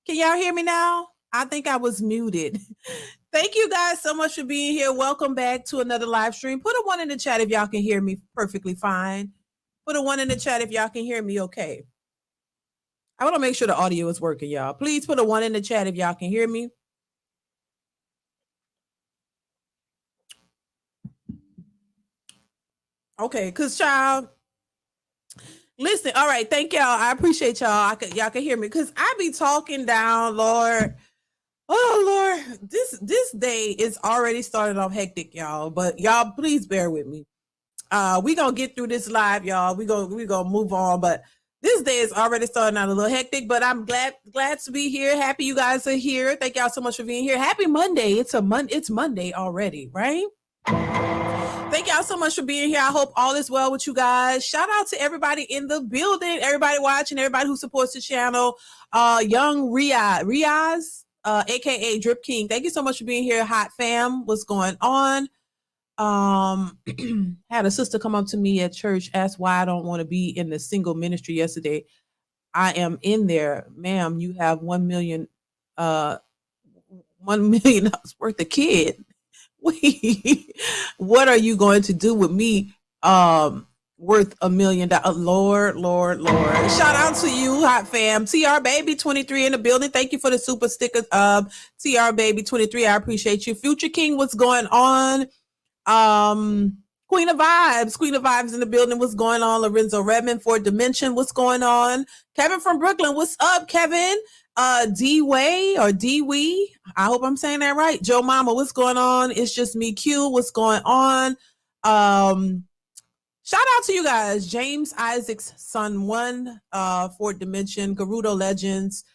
Can y'all hear me now? I think I was muted. Thank you guys so much for being here. Welcome back to another live stream. Put a 1 in the chat if y'all can hear me perfectly fine. Put a 1 in the chat if y'all can hear me okay. I want to make sure the audio is working, y'all. Please put a 1 in the chat if y'all can hear me. Okay, because child, listen, all right, thank y'all. I appreciate y'all. Y'all can hear me because I be talking down, Lord. Oh Lord, this day is already started off hectic, y'all. But y'all, please bear with me. We gonna get through this live, y'all. We gonna move on. But this day is already starting out a little hectic. But I'm glad to be here. Happy you guys are here. Thank y'all so much for being here. Happy Monday. It's Monday already, right? Thank y'all so much for being here. I hope all is well with you guys. Shout out to everybody in the building, everybody watching, everybody who supports the channel. Young Riaz. AKA Drip King. Thank you so much for being here. Hot fam. What's going on? Had a sister come up to me at church, asked why I don't want to be in the single ministry yesterday. I am in there, ma'am. You have $1 million worth of kid. What are you going to do with me? Worth $1 million. Lord. Shout out to you, hot fam. TR Baby 23 in the building. Thank you for the super stickers. TR Baby 23. I appreciate you. Future King, what's going on? Queen of Vibes in the building. What's going on? Lorenzo Redmond, 4th Dimension. What's going on? Kevin from Brooklyn. What's up, Kevin? D-Way or D-Wee. I hope I'm saying that right. Joe Mama, what's going on? It's just me, Q. What's going on? Shout out to you guys. James Isaac's son 1, 4th Dimension, Garudo Legends.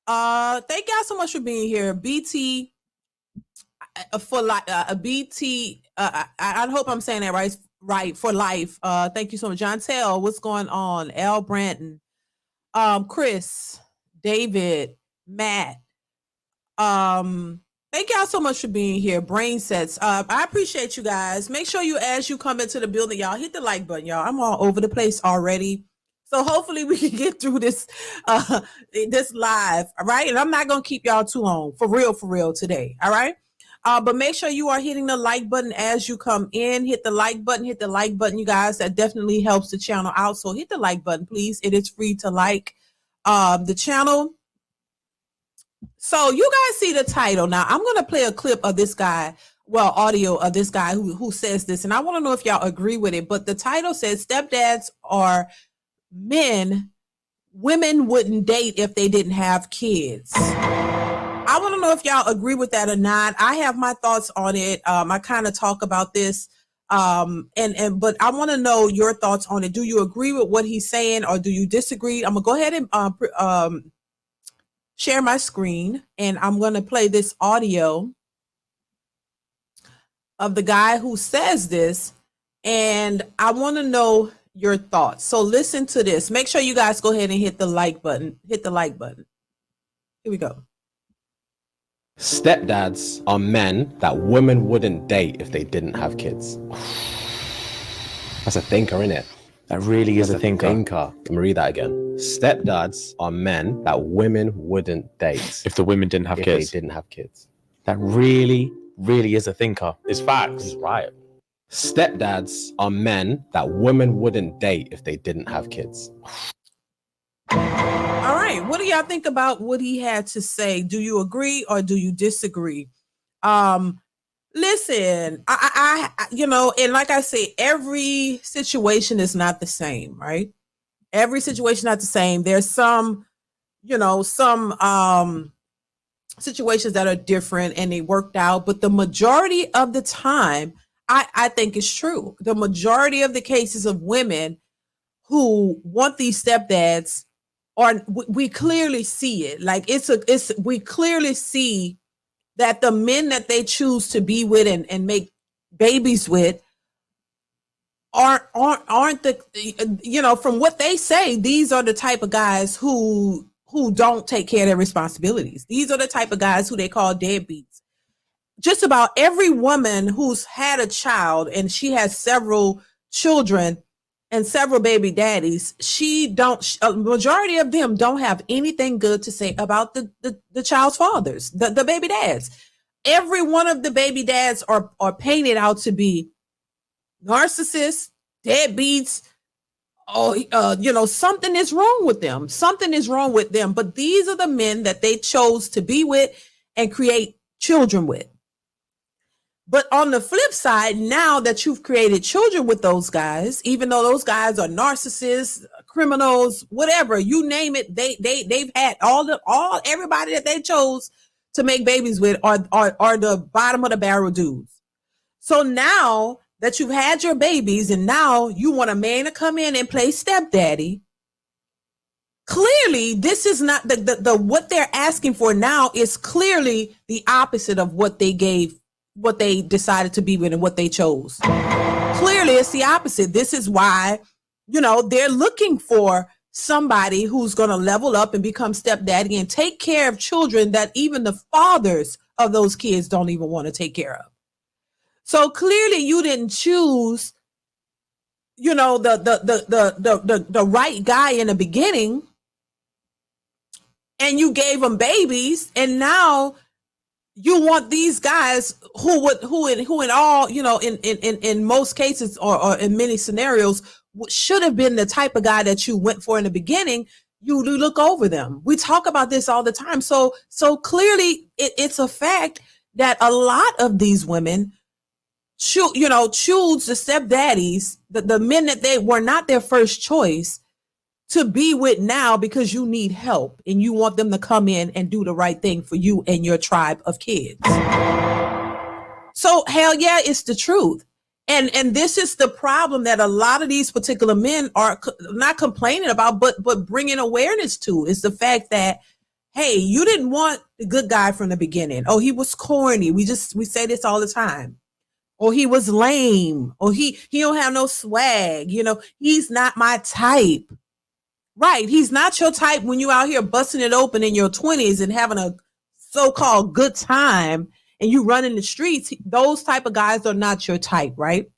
Thank y'all so much for being here. BT for life. BT. I hope I'm saying that right. Right for life. Thank you so much. John Tell, what's going on? L. Branton, Chris, David, Matt. Thank y'all so much for being here. Brain Sets. I appreciate you guys. Make sure you, as you come into the building, y'all hit the like button, y'all. I'm all over the place already. So hopefully we can get through this this live. All right. And I'm not going to keep y'all too long for real today. All right. But make sure you are hitting the like button as you come in. Hit the like button, you guys. That definitely helps the channel out. So hit the like button, please. It is free to like the channel. So you guys see the title. Now I'm going to play a clip of this guy, audio of this guy who says this. And I want to know if y'all agree with it. But the title says stepdads are men women wouldn't date if they didn't have kids. I want to know if y'all agree with that or not. I have my thoughts on it. I kind of talk about this. But I want to know your thoughts on it. Do you agree with what he's saying or do you disagree? I'm going to go ahead and share my screen, and I'm going to play this audio of the guy who says this, and I want to know your thoughts. So listen to this. Make sure you guys go ahead and hit the like button. Hit the like button. Here we go. Stepdads are men that women wouldn't date if they didn't have kids. That's a thinker, innit? That really is a thinker. Let me read that again. Stepdads are men that women wouldn't date If the women didn't have if kids. they didn't have kids. That really is a thinker. It's facts. He's right. Stepdads are men that women wouldn't date if they didn't have kids. All right. What do y'all think about what he had to say? Do you agree or do you disagree? Listen, I and like I say, every situation is not the same, right? Every situation is not the same. There's some situations that are different and they worked out, but the majority of the time, I think it's true. The majority of the cases of women who want these stepdads, we clearly see it. Like we clearly see that the men that they choose to be with and make babies with aren't the, from what they say, these are the type of guys who don't take care of their responsibilities. These are the type of guys who they call deadbeats. Just about every woman who's had a child and she has several children, and several baby daddies, a majority of them don't have anything good to say about the child's fathers, the baby dads. Every one of the baby dads are painted out to be narcissists, deadbeats. Something is wrong with them. Something is wrong with them. But these are the men that they chose to be with and create children with. But on the flip side, now that you've created children with those guys, even though those guys are narcissists, criminals, whatever, you name it, they've had everybody that they chose to make babies with are the bottom of the barrel dudes. So now that you've had your babies and now you want a man to come in and play stepdaddy, clearly this is not the what they're asking for now is clearly the opposite of what they decided to be with and what they chose. Clearly it's the opposite. This is why, they're looking for somebody who's going to level up and become stepdaddy and take care of children that even the fathers of those kids don't even want to take care of. So clearly you didn't choose, the right guy in the beginning, and you gave them babies, and now you want these guys who in all, in most cases or in many scenarios should have been the type of guy that you went for in the beginning. You look over them. We talk about this all the time. So clearly it's a fact that a lot of these women choose the stepdaddies, the men that they were not their first choice to be with now because you need help and you want them to come in and do the right thing for you and your tribe of kids. So hell yeah, it's the truth. And this is the problem that a lot of these particular men are not complaining about, but bringing awareness to, is the fact that, hey, you didn't want the good guy from the beginning. Oh, he was corny. We say this all the time. Or he was lame. Or he don't have no swag. He's not my type. Right. He's not your type when you out here busting it open in your 20s and having a so-called good time and you run in the streets. Those type of guys are not your type, right?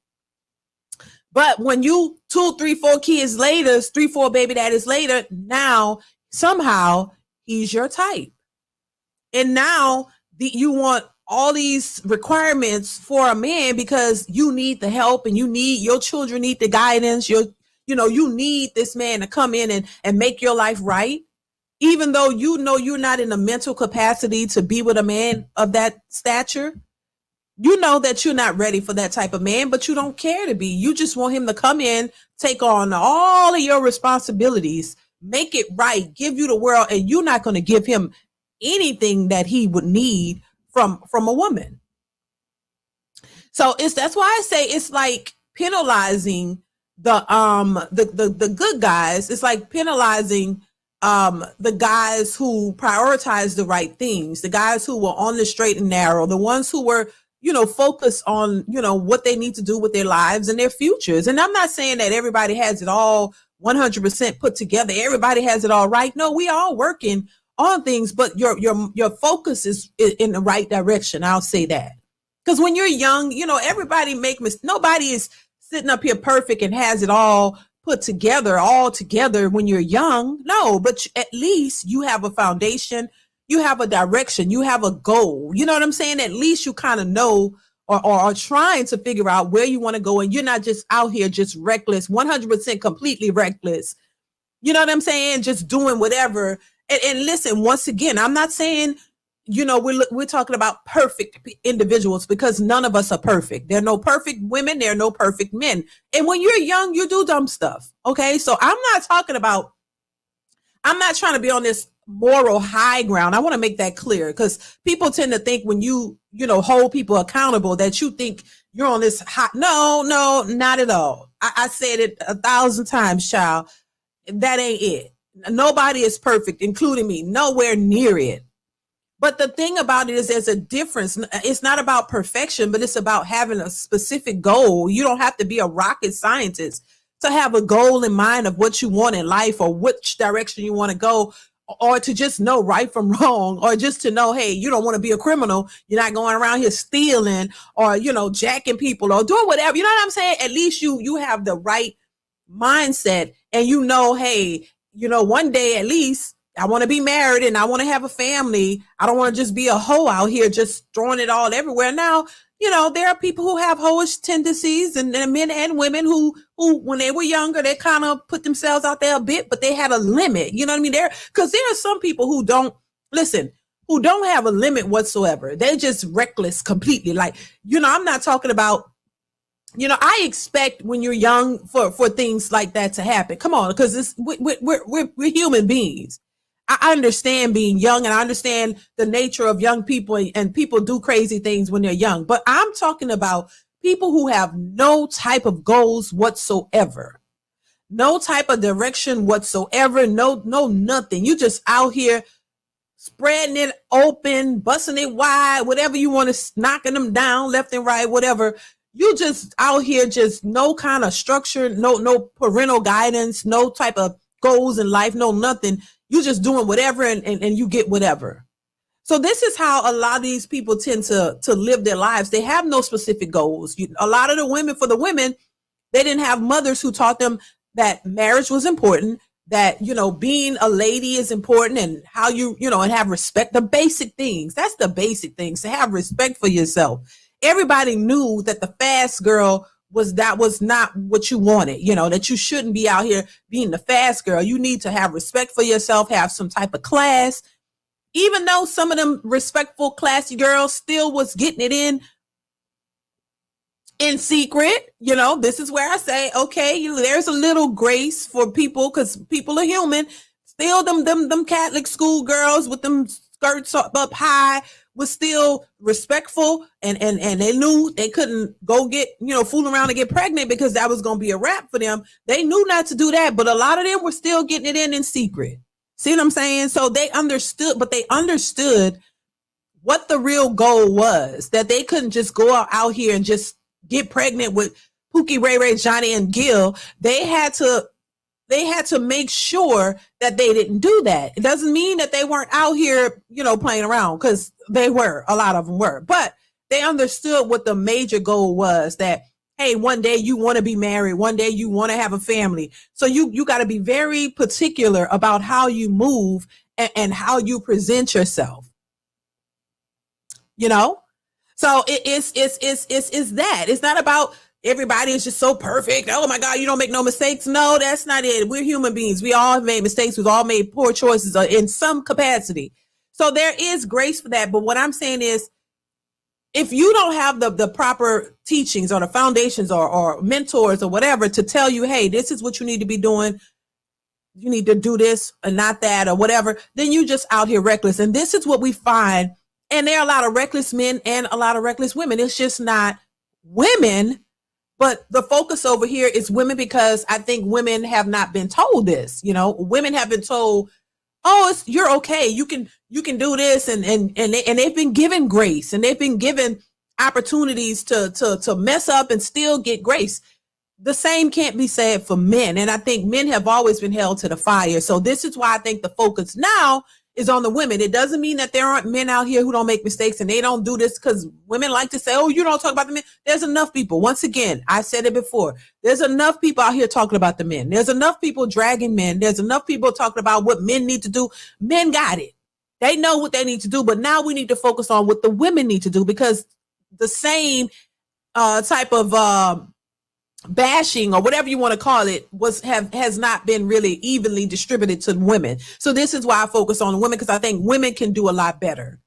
But when you 2, 3, 4 kids later, 3, 4 baby daddies later, now somehow he's your type. And now you want all these requirements for a man because you need the help and your children need the guidance. You need this man to come in and make your life right, even though you're not in a mental capacity to be with a man of that stature. You know that you're not ready for that type of man, but you don't care to be. You just want him to come in, take on all of your responsibilities, make it right, give you the world, and you're not going to give him anything that he would need from a woman. So that's why I say it's like penalizing the good guys. It's like penalizing the guys who prioritize the right things, the guys who were on the straight and narrow, the ones who were focused on what they need to do with their lives and their futures. And I'm not saying that everybody has it all 100% put together, everybody has it all right. No, we all working on things, but your focus is in the right direction. I'll say that, because when you're young, everybody make mistakes. Nobody is sitting up here perfect and has it all put together, when you're young. No, but at least you have a foundation, you have a direction, you have a goal. You know what I'm saying? At least you kind of know or are trying to figure out where you want to go, and you're not just out here just reckless, 100% completely reckless. You know what I'm saying? Just doing whatever. And listen, once again, I'm not saying, we're talking about perfect individuals, because none of us are perfect. There are no perfect women. There are no perfect men. And when you're young, you do dumb stuff. Okay. So I'm not trying to be on this moral high ground. I want to make that clear, because people tend to think when you hold people accountable that you think you're on this high. No, not at all. I said it 1,000 times, child. That ain't it. Nobody is perfect, including me. Nowhere near it. But the thing about it is there's a difference. It's not about perfection, but it's about having a specific goal. You don't have to be a rocket scientist to have a goal in mind of what you want in life or which direction you want to go, or to just know right from wrong, or just to know, hey, you don't want to be a criminal. You're not going around here stealing or, jacking people or doing whatever. You know what I'm saying? At least you have the right mindset, and you know, hey, you know, one day at least I want to be married and I want to have a family. I don't want to just be a hoe out here just throwing it all everywhere. Now, you know, there are people who have hoish tendencies, and men and women who when they were younger, they kind of put themselves out there a bit, but they had a limit. You know what I mean? Because there are some people who don't have a limit whatsoever. They're just reckless completely. Like, you know, I'm not talking about, you know, I expect when you're young for things like that to happen. Come on, because we're human beings. I understand being young, and I understand the nature of young people, and people do crazy things when they're young. But I'm talking about people who have no type of goals whatsoever, no type of direction whatsoever, no nothing. You just out here spreading it open, busting it wide, whatever you want to, knocking them down left and right, whatever. You just out here, just no kind of structure, no parental guidance, no type of goals in life, no nothing. You just doing whatever, and you get whatever. So this is how a lot of these people tend to live their lives. They have no specific goals. A lot of the women, for the women, they didn't have mothers who taught them that marriage was important, that, you know, being a lady is important, and how you know, and have respect, the basic things. That's the basic things, to have respect for yourself. Everybody knew that the fast girl was not what you wanted, you know, that you shouldn't be out here being the fast girl. You need to have respect for yourself, have some type of class. Even though some of them respectful, classy girls still was getting it in secret, you know, this is where I say, okay, there's a little grace for people, because people are human. Still, them Catholic school girls with them skirts up high was still respectful, and they knew they couldn't go get, you know, fool around and get pregnant, because that was going to be a wrap for them. They knew not to do that, but a lot of them were still getting it in secret. See what I'm saying? So they understood what the real goal was, that they couldn't just go out here and just get pregnant with Pookie, Ray Ray, Johnny, and Gil. They had to make sure that they didn't do that. It doesn't mean that they weren't out here, you know, playing around, because they were, a lot of them were, but they understood what the major goal was, that, hey, one day you want to be married, one day you want to have a family. So you got to be very particular about how you move and how you present yourself, you know? So it's that. It's not about everybody is just so perfect. Oh my God, you don't make no mistakes. No, that's not it. We're human beings. We all have made mistakes. We've all made poor choices in some capacity. So there is grace for that. But what I'm saying is, if you don't have the proper teachings or the foundations or mentors or whatever to tell you, hey, this is what you need to be doing, you need to do this and not that or whatever, then you just out here reckless. And this is what we find. And there are a lot of reckless men and a lot of reckless women. It's just not women. But the focus over here is women, because I think women have not been told this. You know, women have been told, oh, you're okay. You can do this, and they've been given grace, and they've been given opportunities to mess up and still get grace. The same can't be said for men, and I think men have always been held to the fire. So this is why I think the focus now is on the women. It doesn't mean that there aren't men out here who don't make mistakes and they don't do this, because women like to say, oh, you don't talk about the men. There's enough people. Once again, I said it before. There's enough people out here talking about the men. There's enough people dragging men. There's enough people talking about what men need to do. Men got it. They know what they need to do. But now we need to focus on what the women need to do, because the same type of bashing or whatever you want to call it has not been really evenly distributed to women. So this is why I focus on women, because I think women can do a lot better,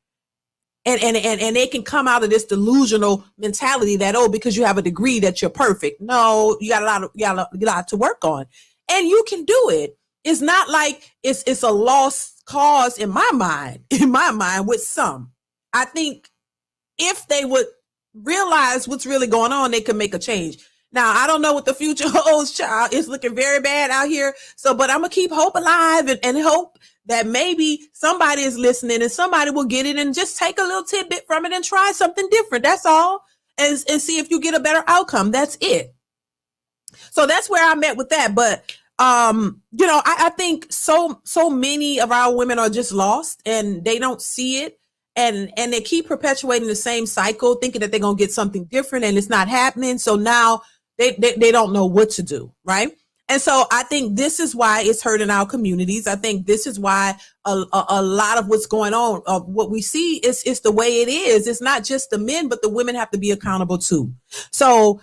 and they can come out of this delusional mentality that, oh, because you have a degree that you're perfect. No, you got a lot to work on, and you can do it. It's not like it's a lost cause in my mind with some. I think if they would realize what's really going on, they could make a change. Now, I don't know what the future holds, child. It's looking very bad out here. So, but I'm going to keep hope alive and hope that maybe somebody is listening and somebody will get it and just take a little tidbit from it and try something different. That's all. And see if you get a better outcome. That's it. So that's where I'm at with that. But, you know, I think so many of our women are just lost and they don't see it. And they keep perpetuating the same cycle, thinking that they're going to get something different, and it's not happening. So now they don't know what to do, right? And so I think this is why it's hurting our communities. I think this is why a lot of what's going on, of what we see is the way it is. It's not just the men, but the women have to be accountable too. So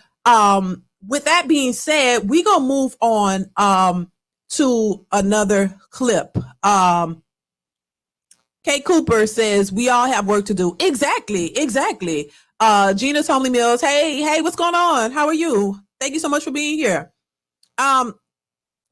with that being said, we're going to move on to another clip. Kate Cooper says, we all have work to do. Exactly. Gina's Homely Mills. Hey, what's going on? How are you? Thank you so much for being here.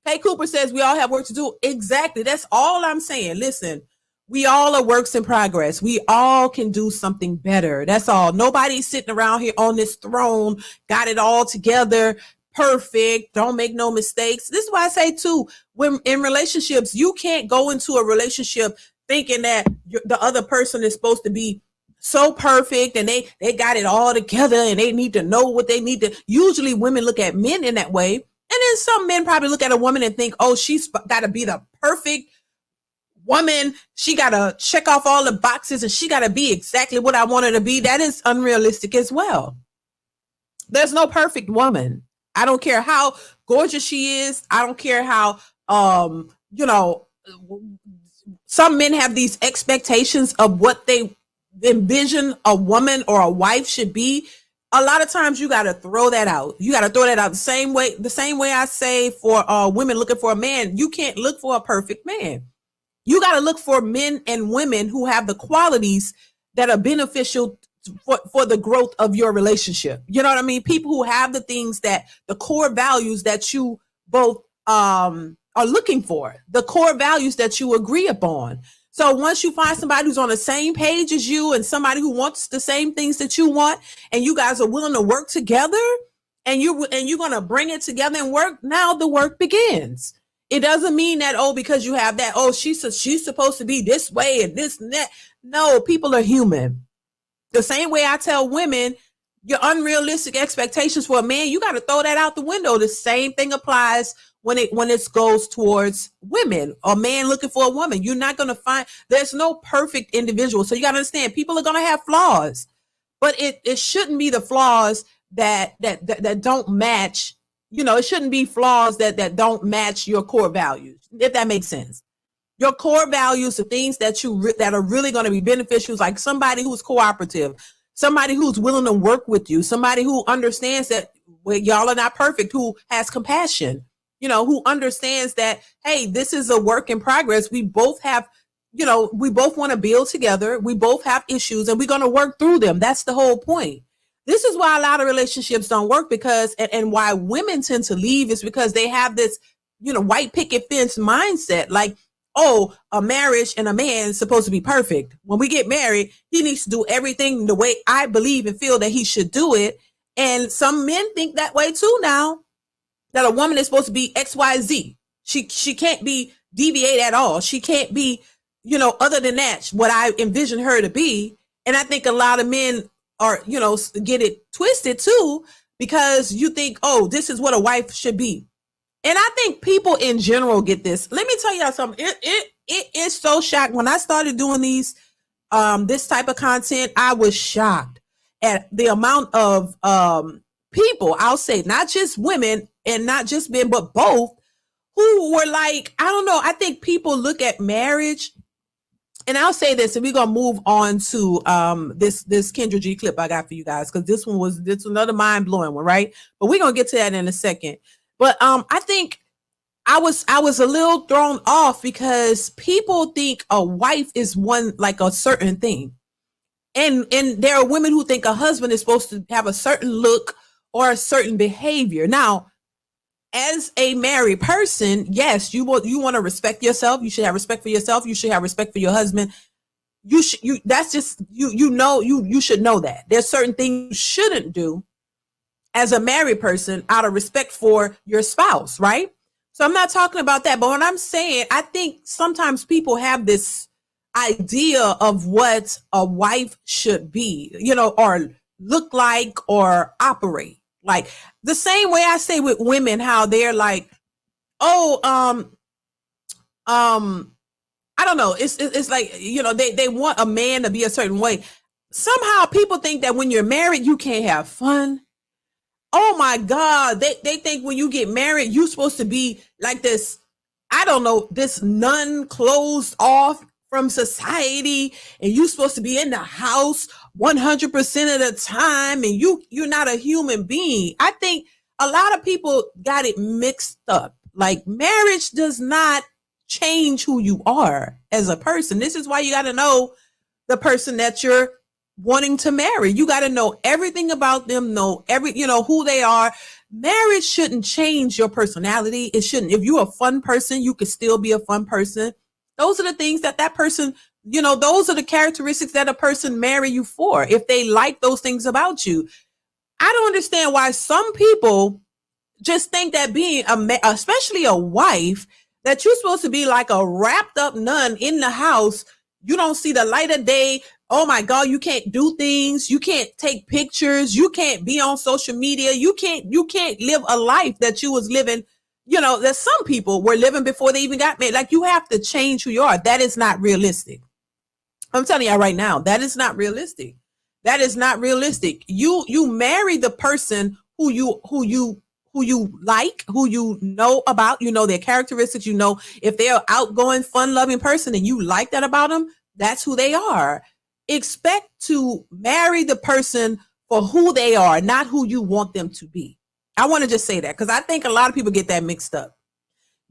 Kate Cooper says, we all have work to do. Exactly. That's all I'm saying. Listen, we all are works in progress. We all can do something better. That's all. Nobody's sitting around here on this throne, got it all together, perfect, don't make no mistakes. This is why I say too, when in relationships, you can't go into a relationship thinking that the other person is supposed to be so perfect and they got it all together and they need to know what they need to. Usually women look at men in that way. And then some men probably look at a woman and think, oh, she's got to be the perfect woman. She got to check off all the boxes and she got to be exactly what I want her to be. That is unrealistic as well. There's no perfect woman. I don't care how gorgeous she is. I don't care how, some men have these expectations of what they envision a woman or a wife should be. A lot of times you got to throw that out. You got to throw that out the same way I say for women looking for a man. You can't look for a perfect man. You got to look for men and women who have the qualities that are beneficial for the growth of your relationship. You know what I mean? People who have the things that the core values that you both are looking for, the core values that you agree upon. So once you find somebody who's on the same page as you and somebody who wants the same things that you want, and you guys are willing to work together and you're going to bring it together and work, now the work begins. It doesn't mean that, oh, because you have that, oh, she's supposed to be this way and this and that. No, people are human. The same way I tell women, your unrealistic expectations for a man, you got to throw that out the window. The same thing applies when it goes towards women, a man looking for a woman. You're not going to find, there's no perfect individual. So you got to understand, people are going to have flaws, but it shouldn't be the flaws that don't match. It shouldn't be flaws that don't match your core values, if that makes sense. Your core values, the things that are really going to be beneficial, like somebody who's cooperative, somebody who's willing to work with you, somebody who understands that y'all are not perfect, who has compassion, who understands that, hey, this is a work in progress. We both have, we both want to build together. We both have issues and we're going to work through them. That's the whole point. This is why a lot of relationships don't work, because, and why women tend to leave is because they have this, white picket fence mindset. Like, oh, a marriage and a man is supposed to be perfect. When we get married, he needs to do everything the way I believe and feel that he should do it. And some men think that way too now, that a woman is supposed to be XYZ. She can't be deviate at all. She can't be, other than that, what I envision her to be. And I think a lot of men are, get it twisted too, because you think, oh, this is what a wife should be. And I think people in general get this. Let me tell y'all something. It is so shocked. When I started doing this type of content, I was shocked at the amount of people, I'll say, not just women and not just men, but both, who were like, I don't know. I think people look at marriage, and I'll say this, and we're going to move on to this Kendra G clip I got for you guys, because this another mind blowing one, right? But we're going to get to that in a second. But I think I was a little thrown off, because people think a wife is one, like a certain thing. And there are women who think a husband is supposed to have a certain look or a certain behavior. Now, as a married person, yes, you want to respect yourself. You should have respect for yourself. You should have respect for your husband. You should know that there's certain things you shouldn't do as a married person out of respect for your spouse, right? So I'm not talking about that. But what I'm saying, I think sometimes people have this idea of what a wife should be, or look like or operate. Like the same way I say with women, how they're like, oh, I don't know. It's like, they want a man to be a certain way. Somehow people think that when you're married, you can't have fun. Oh my God. They think when you get married, you're supposed to be like this, I don't know, this nun closed off from society, and you're supposed to be in the house 100% of the time, and you're not a human being. I think a lot of people got it mixed up. Like, marriage does not change who you are as a person. This is why you got to know the person that you're wanting to marry. You got to know everything about them, know who they are. Marriage shouldn't change your personality. It shouldn't. If you're a fun person, you could still be a fun person. Those are the things that person, those are the characteristics that a person marry you for. If they like those things about you. I don't understand why some people just think that being especially a wife, that you're supposed to be like a wrapped up nun in the house. You don't see the light of day. Oh my God, you can't do things. You can't take pictures. You can't be on social media. You can't live a life that you was living, that some people were living before they even got married. Like, you have to change who you are. That is not realistic. I'm telling you right now, that is not realistic. That is not realistic. You marry the person who you like, who you know about, their characteristics, if they're an outgoing, fun-loving person and you like that about them, that's who they are. Expect to marry the person for who they are, not who you want them to be. I want to just say that because I think a lot of people get that mixed up.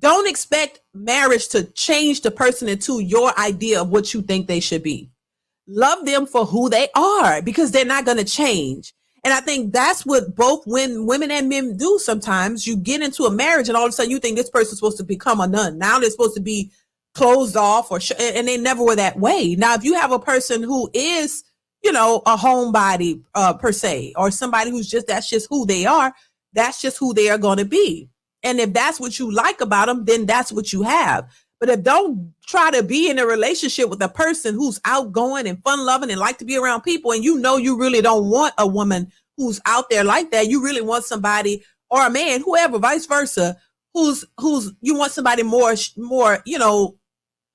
Don't expect marriage to change the person into your idea of what you think they should be. Love them for who they are, because they're not going to change. And I think that's what both women and men do sometimes. You get into a marriage and all of a sudden you think this person's supposed to become a nun. Now they're supposed to be closed off, and they never were that way. Now, if you have a person who is, a homebody per se, or somebody that's just who they are, that's just who they are going to be. And if that's what you like about them, then that's what you have. But if don't try to be in a relationship with a person who's outgoing and fun loving and like to be around people, and you really don't want a woman who's out there like that. You really want somebody, or a man, whoever, vice versa, who's you want somebody more,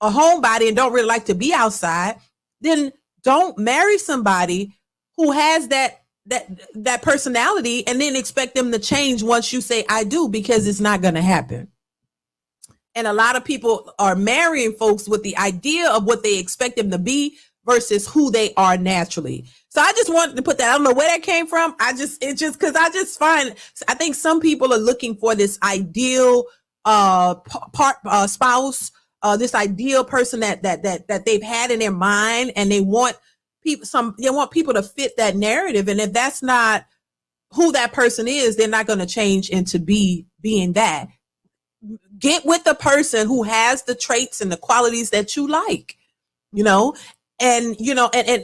a homebody and don't really like to be outside. Then don't marry somebody who has that personality and then expect them to change once you say I do, because it's not going to happen. And a lot of people are marrying folks with the idea of what they expect them to be versus who they are naturally. So I just wanted to put that. I don't know where that came from. I think some people are looking for this ideal spouse, this ideal person that they've had in their mind, and they want people to fit that narrative. And if that's not who that person is, they're not going to change into being that. Get with the person who has the traits and the qualities that you like, and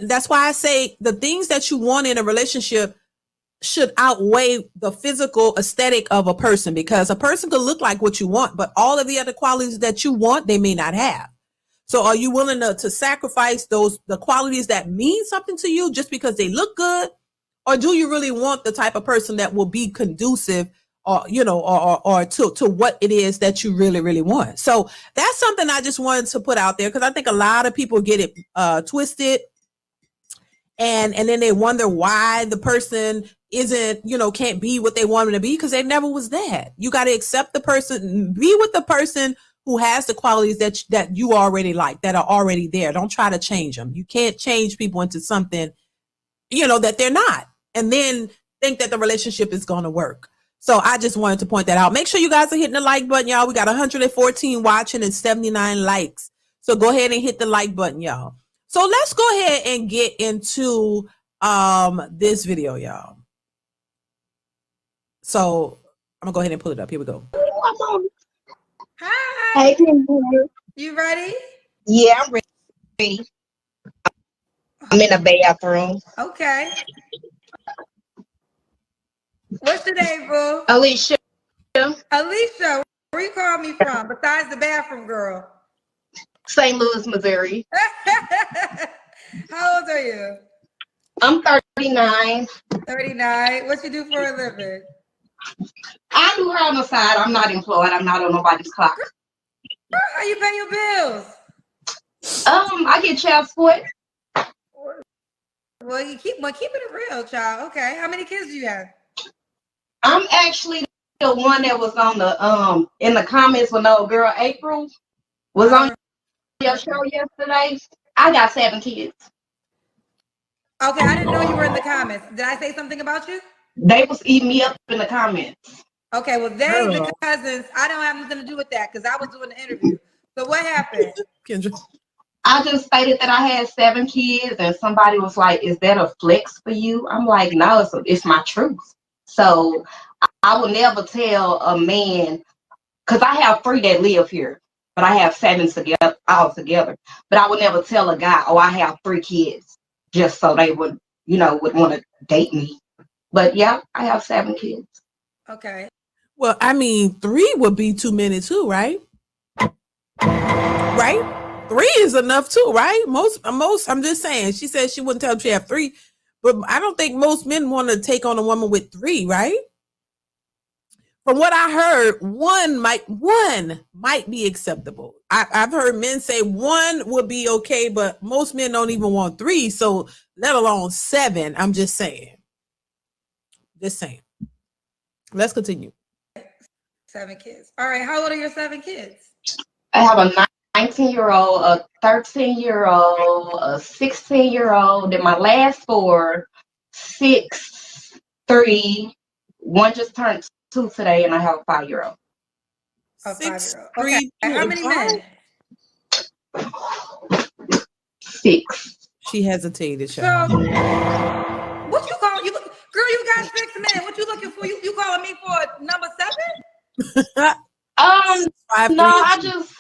that's why I say the things that you want in a relationship should outweigh the physical aesthetic of a person, because a person could look like what you want, but all of the other qualities that you want, they may not have. So are you willing to sacrifice the qualities that mean something to you just because they look good? Or do you really want the type of person that will be conducive or to what it is that you really, really want? So that's something I just wanted to put out there, because I think a lot of people get it twisted, and then they wonder why the person isn't, can't be what they want them to be, because they never was that. You got to accept the person, be with the person who has the qualities that you already like, that are already there. Don't try to change them. You can't change people into something, that they're not, and then think that the relationship is going to work. So I just wanted to point that out. Make sure you guys are hitting the like button, y'all. We got 114 watching and 79 likes. So go ahead and hit the like button, y'all. So let's go ahead and get into this video, y'all. So I'm gonna go ahead and pull it up. Here we go. Hi. Hey, you ready? Yeah, I'm ready. I'm in the bathroom. Okay. What's your name, boo? Alicia. Alicia, where you call me from besides the bathroom girl? St. Louis, Missouri. How old are you? I'm 39. 39. What you do for a living? I do homicide. I'm not employed. I'm not on nobody's clock. How you pay your bills? I get child support. Well, keep it real, child. Okay. How many kids do you have? I'm actually the one that was on the in the comments when old girl April was on your show yesterday. I got 7 kids. Okay, I didn't know you were in the comments. Did I say something about you? They was eating me up in the comments. Okay, well, the cousins, I don't have nothing to do with that because I was doing the interview. So what happened? Kendra. I just stated that I had 7 kids, and somebody was like, "Is that a flex for you?" I'm like, "No, it's my truth." So I would never tell a man, because I have 3 that live here, but I have 7 together all together. But I would never tell a guy, "Oh, I have 3 kids," just so they would want to date me. But yeah, I have 7 kids. Okay. Well, I mean, 3 would be too many too, right? Right? 3 is enough too, right? Most. I'm just saying. She said she wouldn't tell if she had 3, but I don't think most men want to take on a woman with 3, right? From what I heard, one might be acceptable. I've heard men say 1 would be okay, but most men don't even want 3. So let alone 7. I'm just saying. Just saying. Let's continue. 7 kids. All right. How old are your 7 kids? I have a 19-year-old, a 13-year-old, a 16-year-old, and my last 4, 6, 3. One just turned 2 today, and I have a 5-year-old. A 6, 5-year-old. 3, Okay. 2, How many men? 6. She hesitated, So, y'all. what you call you? Girl, you got 6 men. What you looking for? You calling me for number 7? 5, No, 3, I just.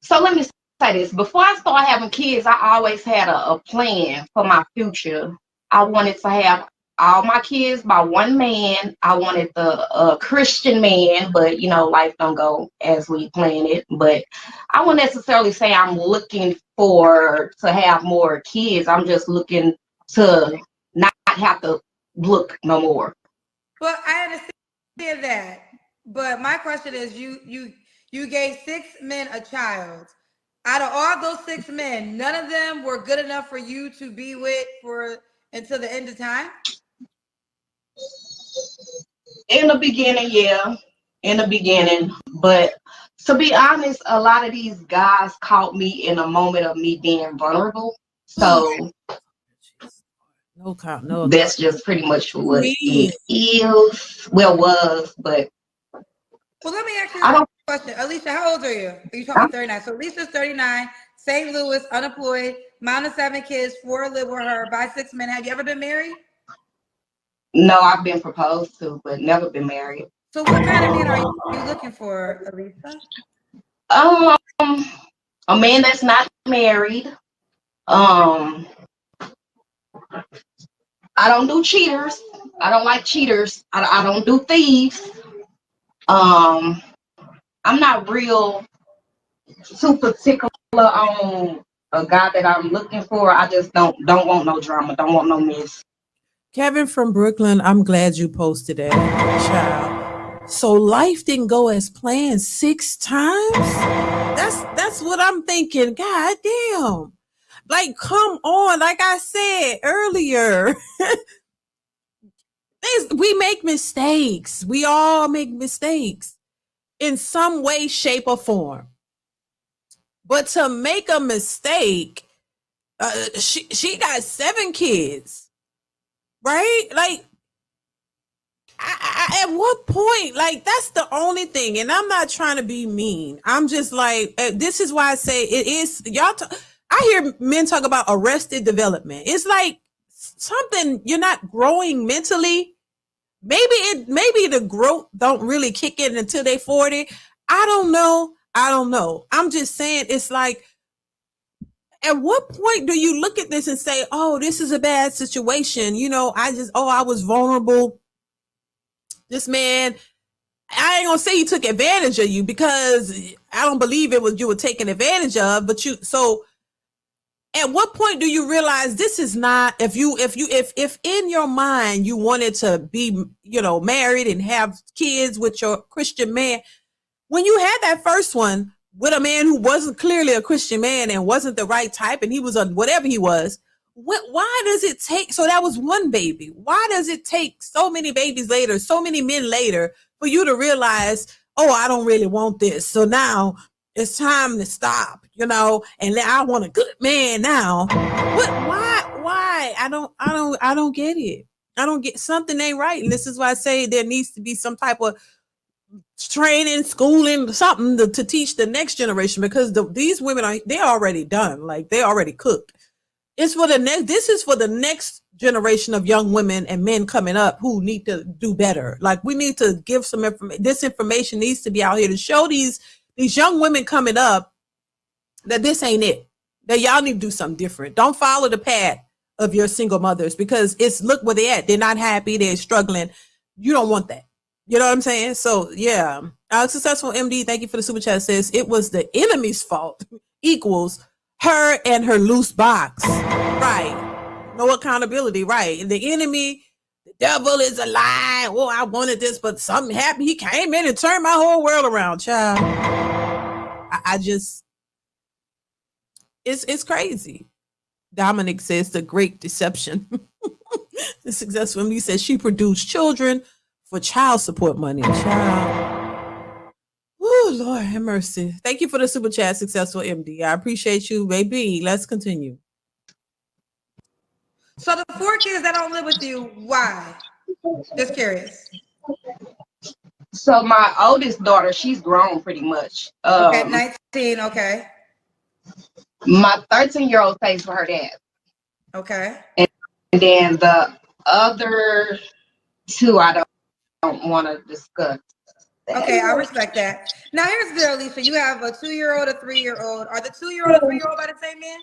So let me say this. Before I started having kids, I always had a plan for my future. I wanted to have all my kids by one man. I wanted the Christian man, but life don't go as we planned it. But I wouldn't necessarily say I'm looking to have more kids. I'm just looking to not have to look no more. Well, I understand that. But my question is, you gave 6 men a child. Out of all those 6 men, none of them were good enough for you to be with until the end of time? In the beginning, yeah. In the beginning. But to be honest, a lot of these guys caught me in a moment of me being vulnerable. So no. that's just pretty much what Me. it is. Well, was, but Well, let me ask you I a don't. question. Alicia, how old are you? You told me 39. So Alicia's 39, St. Louis, unemployed, mom of 7 kids, 4 live with her, by 6 men. Have you ever been married? No, I've been proposed to, but never been married. So what kind of man are you looking for, Alicia? A man that's not married. I don't do cheaters. I don't like cheaters. I don't do thieves. I'm not real too particular on a guy that I'm looking for. I just don't want no drama. Don't want no mess. Kevin from Brooklyn, I'm glad you posted that, child. So life didn't go as planned 6 times? That's what I'm thinking. God damn. Like, come on. Like I said earlier, we make mistakes. We all make mistakes in some way, shape, or form. But to make a mistake, she got 7 kids, right? Like, at what point? Like, that's the only thing. And I'm not trying to be mean. I'm just like, this is why I say it is. I hear men talk about arrested development. It's like something, you're not growing mentally. Maybe the growth don't really kick in until they 40. I don't know. I'm just saying, it's like, at what point do you look at this and say, oh, this is a bad situation? I was vulnerable. This man, I ain't gonna say he took advantage of you, because I don't believe it was you were taken advantage of, but so at what point do you realize this is not, if in your mind you wanted to be, married and have kids with your Christian man, when you had that first one with a man who wasn't clearly a Christian man and wasn't the right type, and he was whatever he was, Why does it take? So that was one baby. Why does it take so many babies later, so many men later, for you to realize, oh, I don't really want this. So now it's time to stop, and I want a good man now. What? Why? I don't get it. I don't get, something ain't right. And this is why I say there needs to be some type of training, schooling, something to teach the next generation, because these women they're already done. Like, they already cooked. It's for the next. This is for the next generation of young women and men coming up who need to do better. Like, we need to give some information. This information needs to be out here to show these young women coming up that this ain't it. That y'all need to do something different. Don't follow the path of your single mothers, because it's, look where they at. They're not happy. They're struggling. You don't want that. You know what I'm saying? So yeah, our successful MD, thank you for the super chat, says it was the enemy's fault equals her and her loose box. Right. No accountability. Right. The enemy, the devil is a lie. Oh, I wanted this, but something happened. He came in and turned my whole world around, child. I just, it's crazy. Dominic says the great deception. The successful MD says she produced children for child support money. Child. Oh, Lord have mercy. Thank you for the super chat, successful MD. I appreciate you, baby. Let's continue. So the 4 kids that don't live with you, why? Just curious. So my oldest daughter, she's grown pretty much. Okay, 19, okay. My 13-year-old stays for her dad. Okay. And then the other 2, I don't want to discuss that. Okay, I respect that. Now here's the deal, Alicia. You have a 2-year-old, a 3-year-old. Are the 2-year-old and 3-year-old by the same man?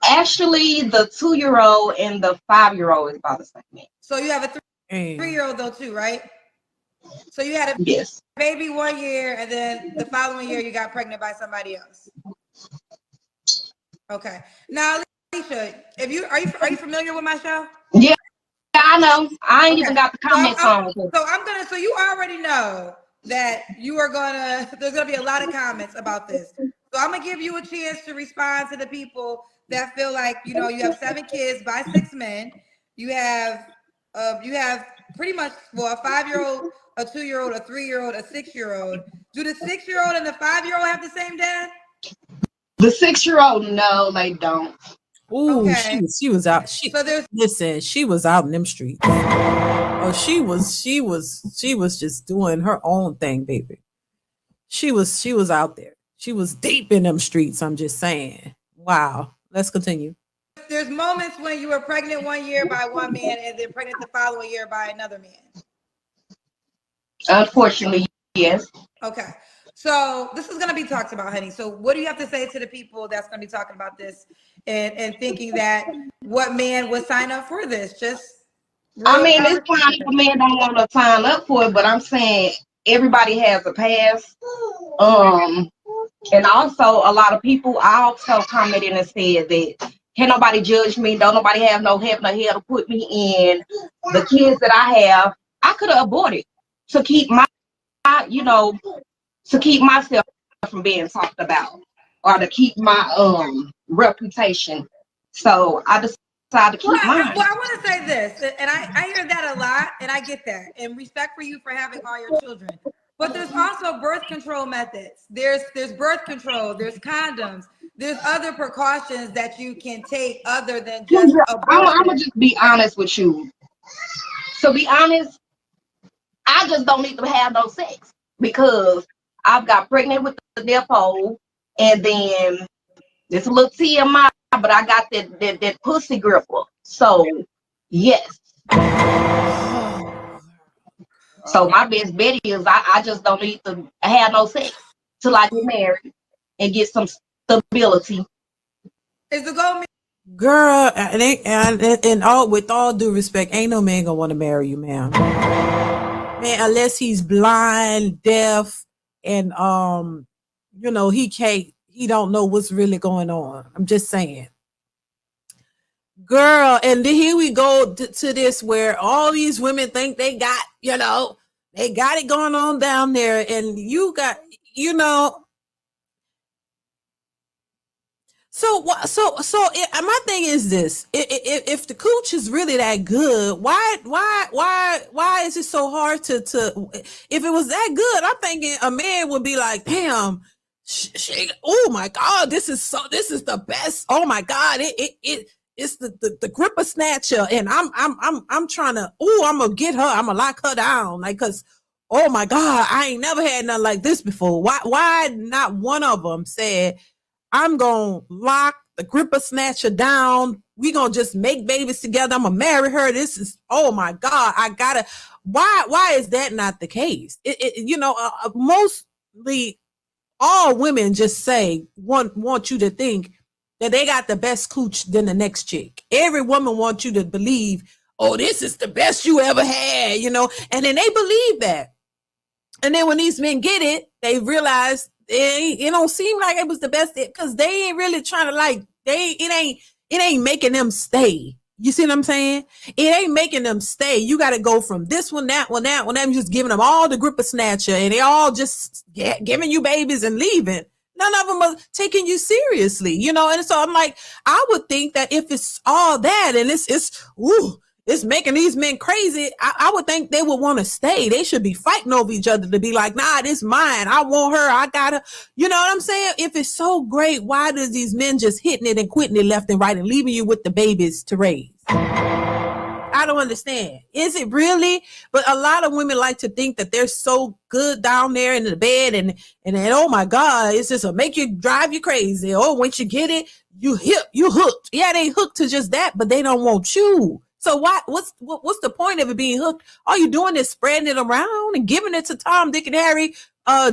Actually, the 2-year-old and the 5-year-old is about the same man. So you have a 3-year-old though too, right? So you had a yes. baby 1 year, and then the following year you got pregnant by somebody else. Okay. Now, Alicia, are you familiar with my show? Yeah, I know. I ain't even got the comments on. So you already know that there's gonna be a lot of comments about this. So I'm gonna give you a chance to respond to the people that feel like, you have 7 kids by 6 men. You have pretty much, well, a 5-year-old, a 2-year-old, a 3-year-old, a 6-year-old. Do the 6-year-old and the 5-year-old have the same dad? The 6-year-old, no, they don't. Ooh, okay. She was out. Listen, she was out in them streets. Oh, she was just doing her own thing, baby. She was out there. She was deep in them streets. I'm just saying. Wow. Let's continue. There's moments when you were pregnant 1 year by one man and then pregnant the following year by another man. Unfortunately, yes. Okay. So this is going to be talked about, honey. So what do you have to say to the people that's going to be talking about this and thinking that what man would sign up for this? It's fine if a man don't want to sign up for it, but I'm saying everybody has a past. And also a lot of people also commented and said that can't nobody judge me, don't nobody have no heaven or hell to put me in. The kids that I have, I could have aborted to keep to keep myself from being talked about, or to keep my reputation. So I decided to keep mine. Well, I want to say this, and I hear that a lot, and I get that, and respect for you for having all your children. But there's also birth control methods. There's birth control. There's condoms. There's other precautions that you can take other than just abortion. I'm gonna just be honest with you. To be honest, I just don't need to have no sex because I've got pregnant with the nipple, and then it's a little TMI, but I got that pussy gripper. So yes. So my best bet is I just don't need to have no sex till I get married and get some stability. Is the goal? Girl, with all due respect, ain't no man gonna want to marry you, ma'am. Man, unless he's blind, deaf, and he don't know what's really going on. I'm just saying. Girl, and then here we go to this where all these women think they got, they got it going on down there, and you got, My thing is this: if the cooch is really that good, why is it so hard to? If it was that good, I'm thinking a man would be like, damn. Oh my God, this is the best. Oh my God, it's the gripper snatcher, and I'm trying to. Oh, I'm gonna get her. I'm gonna lock her down, like, cause oh my God, I ain't never had nothing like this before. Why not one of them said, I'm gonna lock the gripper snatcher down. We gonna just make babies together. I'm gonna marry her. This is, oh my God, I gotta. Why is that not the case? Mostly all women just say want you to think that they got the best cooch than the next chick. Every woman wants you to believe, oh, this is the best you ever had, and then they believe that. And then when these men get it, they realize it don't seem like it was the best, because they ain't really trying to, like, it ain't making them stay. You see what I'm saying? It ain't making them stay. You got to go from this one, that one, that one. I'm just giving them all the gripper snatcher, and they all just giving you babies and leaving. None of them are taking you seriously, And so I'm like, I would think that if it's all that and it's making these men crazy, I would think they would want to stay. They should be fighting over each other to be like, nah, this mine. I want her. I got her. You know what I'm saying? If it's so great, why does these men just hitting it and quitting it left and right and leaving you with the babies to raise? I don't understand. Is it really? But a lot of women like to think that they're so good down there in the bed and then, oh my God, it's just drive you crazy. Oh, once you get it, you hooked. Yeah, they hooked to just that, but they don't want you. So what's the point of it being hooked? All you doing is spreading it around and giving it to Tom, Dick, and Harry,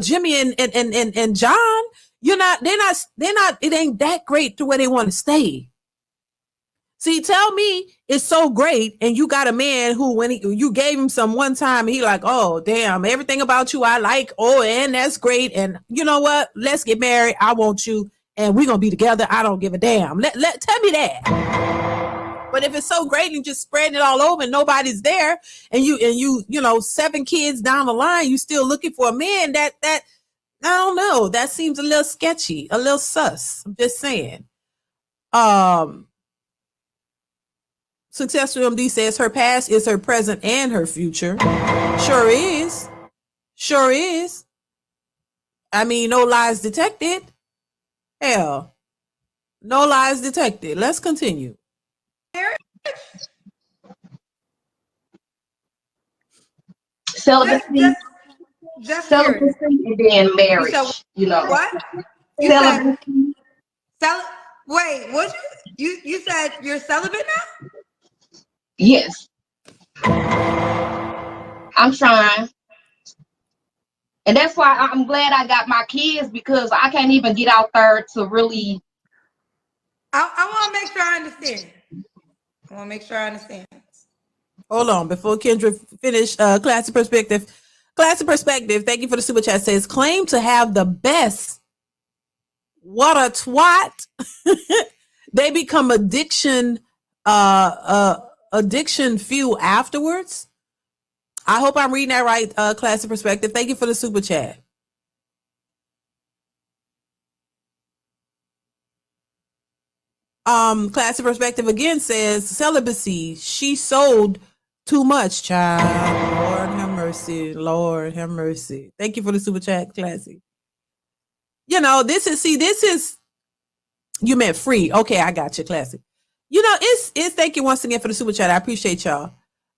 Jimmy, and John. They're not, it ain't that great to where they want to stay. See, tell me it's so great, and you got a man who, when you gave him some one time, he like, oh, damn, everything about you I like. Oh, and that's great. And you know what? Let's get married. I want you, and we're going to be together. I don't give a damn. Tell me that. But if it's so great and just spreading it all over and nobody's there, and you 7 kids down the line, you still looking for a man that I don't know. That seems a little sketchy, a little sus. I'm just saying. Successful MD says her past is her present and her future. Sure is. Sure is. I mean, no lies detected. Hell, no lies detected. Let's continue. Celibacy. Just Celibacy and then marriage. What? Celibacy. Wait, what you said you're celibate now? Yes. I'm trying. And that's why I'm glad I got my kids, because I can't even get out there to really. I want to make sure I understand. Hold on. Before Kendra finish, Classic Perspective. Classic Perspective, thank you for the super chat, says, claim to have the best. What a twat. They become addiction fuel afterwards. I hope I'm reading that right, Classic Perspective. Thank you for the super chat. Classic Perspective again says, celibacy, she sold too much, child. Lord have mercy. Lord have mercy. Thank you for the super chat, Classic. This is you meant free. Okay, I got you, Classic. It's thank you once again for the super chat. I appreciate y'all.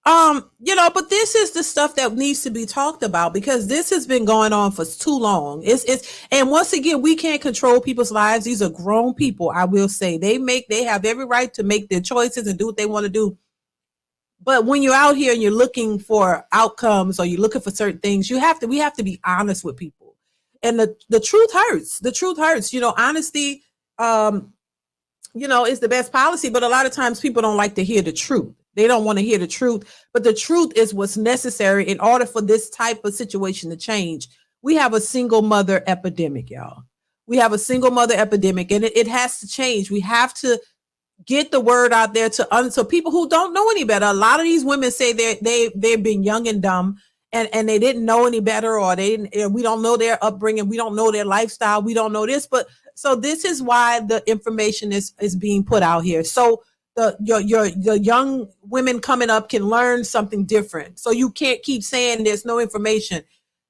But this is the stuff that needs to be talked about, because this has been going on for too long. And once again, we can't control people's lives. These are grown people. I will say they have every right to make their choices and do what they want to do. But when you're out here and you're looking for outcomes, or you're looking for certain things, we have to be honest with people. And the truth hurts. The truth hurts. Honesty, is the best policy, but a lot of times people don't like to hear the truth. They don't want to hear the truth, but the truth is what's necessary in order for this type of situation to change. We have a single mother epidemic, y'all. We have a single mother epidemic, and it has to change. We have to get the word out there so people who don't know any better. A lot of these women say they've been young and dumb, and they didn't know any better, or we don't know their upbringing. We don't know their lifestyle. We don't know this, but So this is why the information is being put out here. So the young women coming up can learn something different. So you can't keep saying there's no information.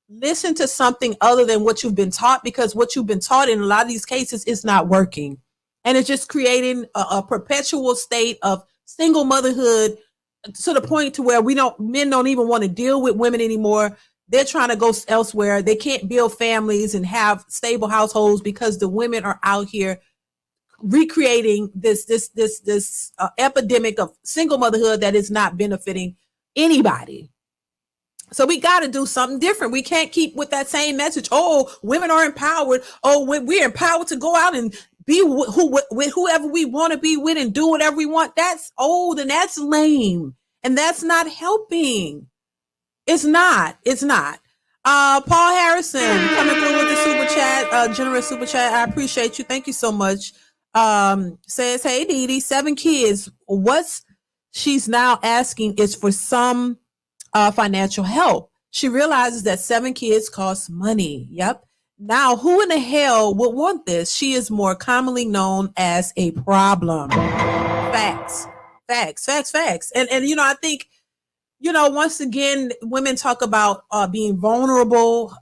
Listen to something other than what you've been taught, because what you've been taught in a lot of these cases is not working. And it's just creating a perpetual state of single motherhood to the point to where men don't even want to deal with women anymore. They're trying to go elsewhere. They can't build families and have stable households because the women are out here recreating this epidemic of single motherhood that is not benefiting anybody. So we got to do something different. We can't keep with that same message. Oh, women are empowered. Oh, we're empowered to go out and be with whoever we want to be with and do whatever we want. That's old and that's lame. And that's not helping. It's not. Paul Harrison coming through with the super chat, generous super chat. I appreciate you. Thank you so much. Says, hey, DeeDee, 7 kids. What she's now asking is for some financial help. She realizes that 7 kids cost money. Yep. Now, who in the hell would want this? She is more commonly known as a problem. Facts. And I think, once again, women talk about being vulnerable.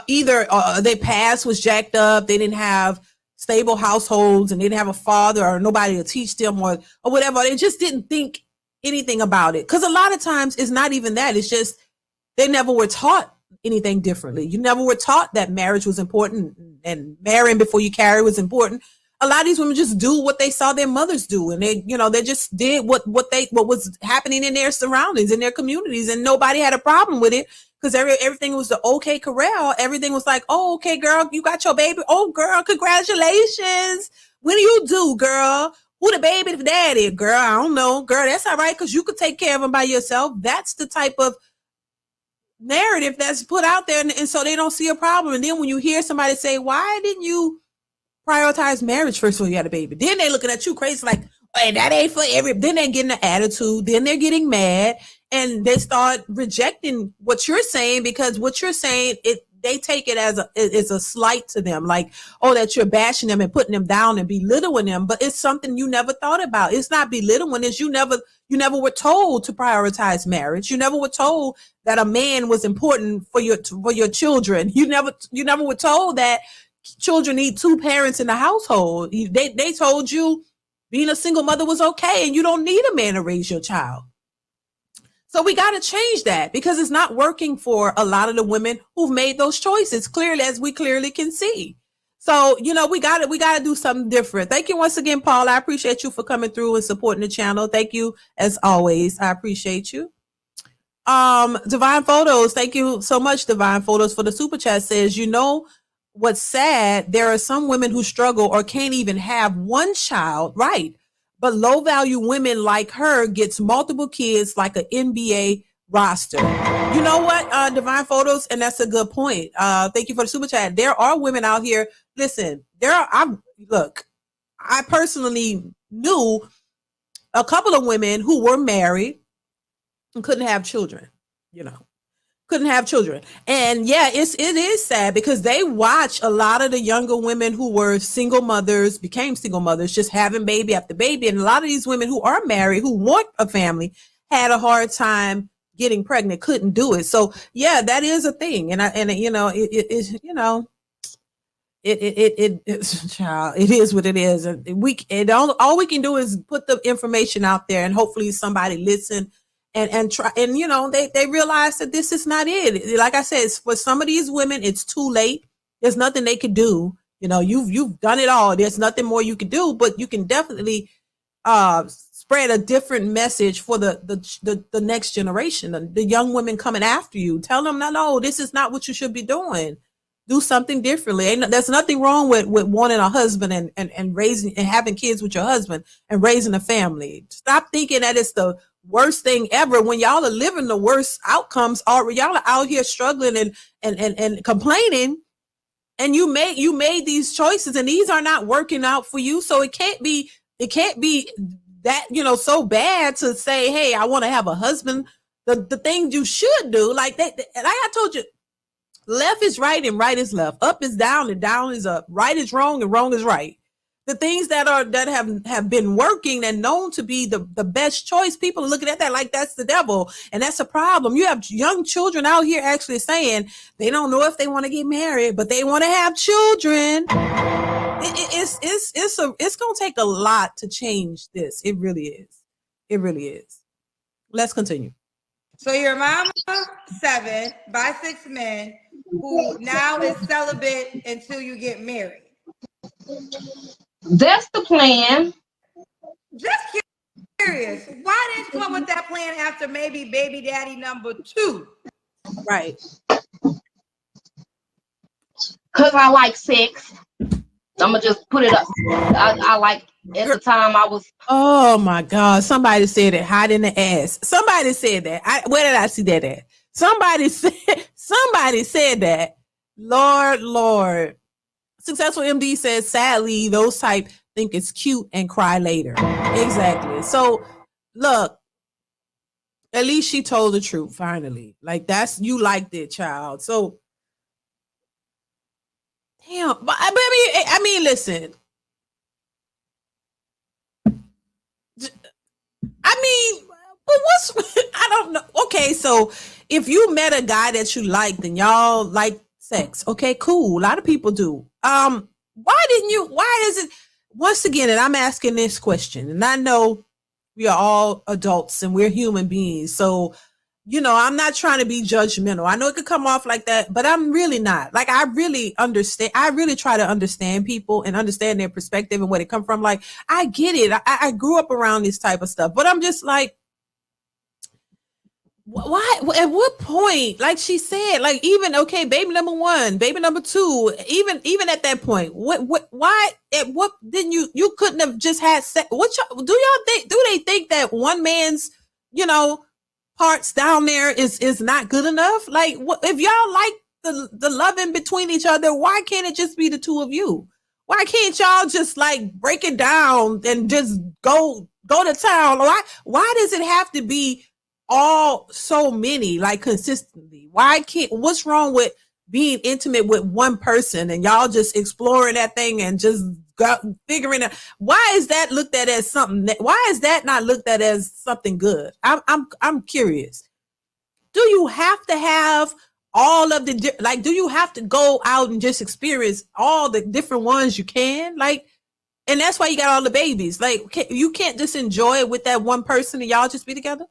Either their past was jacked up, they didn't have stable households, and they didn't have a father or nobody to teach them or whatever. They just didn't think anything about it. Because a lot of times it's not even that. It's just they never were taught anything differently. You never were taught that marriage was important and marrying before you carry was important. A lot of these women just do what they saw their mothers do, and they just did what was happening in their surroundings, in their communities, and nobody had a problem with it because everything was the okay corral. Everything was like, oh, okay, girl, you got your baby. Oh, girl, congratulations. What do you do, girl? Who the baby daddy? Girl, I don't know. Girl, that's all right because you could take care of them by yourself. That's the type of narrative that's put out there, and so they don't see a problem. And then when you hear somebody say, why didn't you prioritize marriage first when you had a baby? Then they looking at you crazy like, hey, that ain't for then they're getting an attitude, then they're getting mad, and they start rejecting what you're saying because what you're saying, they take it as a slight to them, like, oh, that you're bashing them and putting them down and belittling them. But it's something you never thought about. It's not belittling. It's you never were told to prioritize marriage. You never were told that a man was important for your children. You never were told that children need 2 parents in the household. They told you being a single mother was okay and you don't need a man to raise your child. So we got to change that because it's not working for a lot of the women who've made those choices, clearly, as we clearly can see. So, we got to do something different. Thank you once again, Paul. I appreciate you for coming through and supporting the channel. Thank you as always. I appreciate you. Divine Photos. Thank you so much, Divine Photos, for the super chat. Says, what's sad, there are some women who struggle or can't even have one child, right? But low value women like her gets multiple kids like an NBA roster. You know what, Divine Photos, and that's a good point. Thank you for the super chat. There are women out here. Listen, I personally knew a couple of women who were married and couldn't have children, couldn't have children. And yeah, it is sad because they watch a lot of the younger women who were single mothers, became single mothers, just having baby after baby. And a lot of these women who are married, who want a family, had a hard time getting pregnant, couldn't do it. So yeah, that is a thing. And child, it is what it is. And all we can do is put the information out there and hopefully somebody listen and try, and they realize that this is not it. Like I said, for some of these women, it's too late. There's nothing they could do. You've done it all. There's nothing more you could do, but you can definitely spread a different message for the next generation, the young women coming after you. Tell them, no, this is not what you should be doing. Do something differently. There's nothing wrong with wanting a husband and raising and having kids with your husband and raising a family. Stop thinking that it's the worst thing ever when y'all are living the worst outcomes. Y'all are out here struggling and complaining, and you made these choices and these are not working out for you. So it can't be that, so bad to say, hey, I want to have a husband. The thing you should do, like I told you, Left is right and right is left. Up is down and down is up. Right is wrong and wrong is right. The things that have been working and known to be the best choice, people are looking at that like that's the devil, and that's a problem. You have young children out here actually saying they don't know if they want to get married, but they want to have children. It's gonna take a lot to change this. It really is. It really is. Let's continue. So your mama 7 by 6 men who now is celibate until you get married. That's the plan. Just curious, why didn't you come up with that plan after maybe baby daddy number 2? Right. Because I like sex. I'm going to just put it up. I like, at the time I was. Oh my God. Somebody said it hot in the ass. Somebody said that. Where did I see that at? Somebody said that. Lord. Successful MD says, sadly, those type think it's cute and cry later. Exactly. So look, at least she told the truth finally. Like you liked it, child. So damn, but I mean, listen. I mean, but I don't know. Okay, so if you met a guy that you liked and y'all like sex, okay, cool. A lot of people do. Why is it, once again, and I'm asking this question, and I know we are all adults and we're human beings. So, I'm not trying to be judgmental. I know it could come off like that, but I'm really not. Like, I really understand. I really try to understand people and understand their perspective and where they come from. Like, I get it. I grew up around this type of stuff, but I'm just like, why? At what point? Like she said, like even okay, baby number 1, baby number 2, even at that point, why? At what? Then you couldn't have just had sex? What do y'all think? Do they think that one man's parts down there is not good enough? Like, if y'all like the loving between each other, why can't it just be the two of you? Why can't y'all just like break it down and just go to town? Why does it have to be all so many, like consistently? What's wrong with being intimate with one person and y'all just exploring that thing and just figuring out? Why is that looked at as something? Why is that not looked at as something good? I'm curious. Do you have to have all of the, like, do you have to go out and just experience all the different ones you can? Like, and that's why you got all the babies. Like, you can't just enjoy it with that one person and y'all just be together?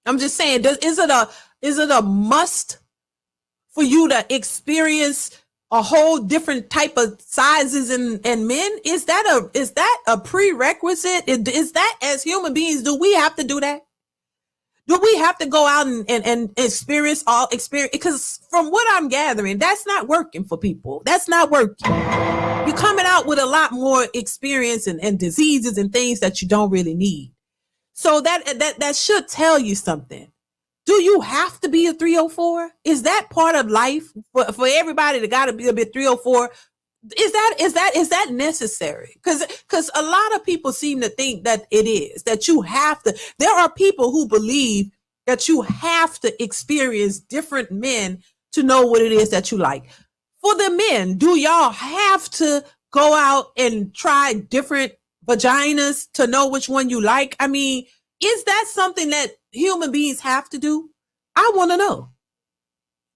I'm just saying, is it a must for you to experience a whole different type of sizes and men? Is that a prerequisite? Is that, as human beings, do we have to do that? Do we have to go out and experience? Because from what I'm gathering, that's not working for people. That's not working. You're coming out with a lot more experience and diseases and things that you don't really need. So that should tell you something. Do you have to be a 304? Is that part of life for everybody that got to be a bit 304? Is that necessary? Because a lot of people seem to think that it is, that you have to. There are people who believe that you have to experience different men to know what it is that you like. For the men, do y'all have to go out and try different vaginas to know which one you like? I mean, is that something that human beings have to do? I want to know.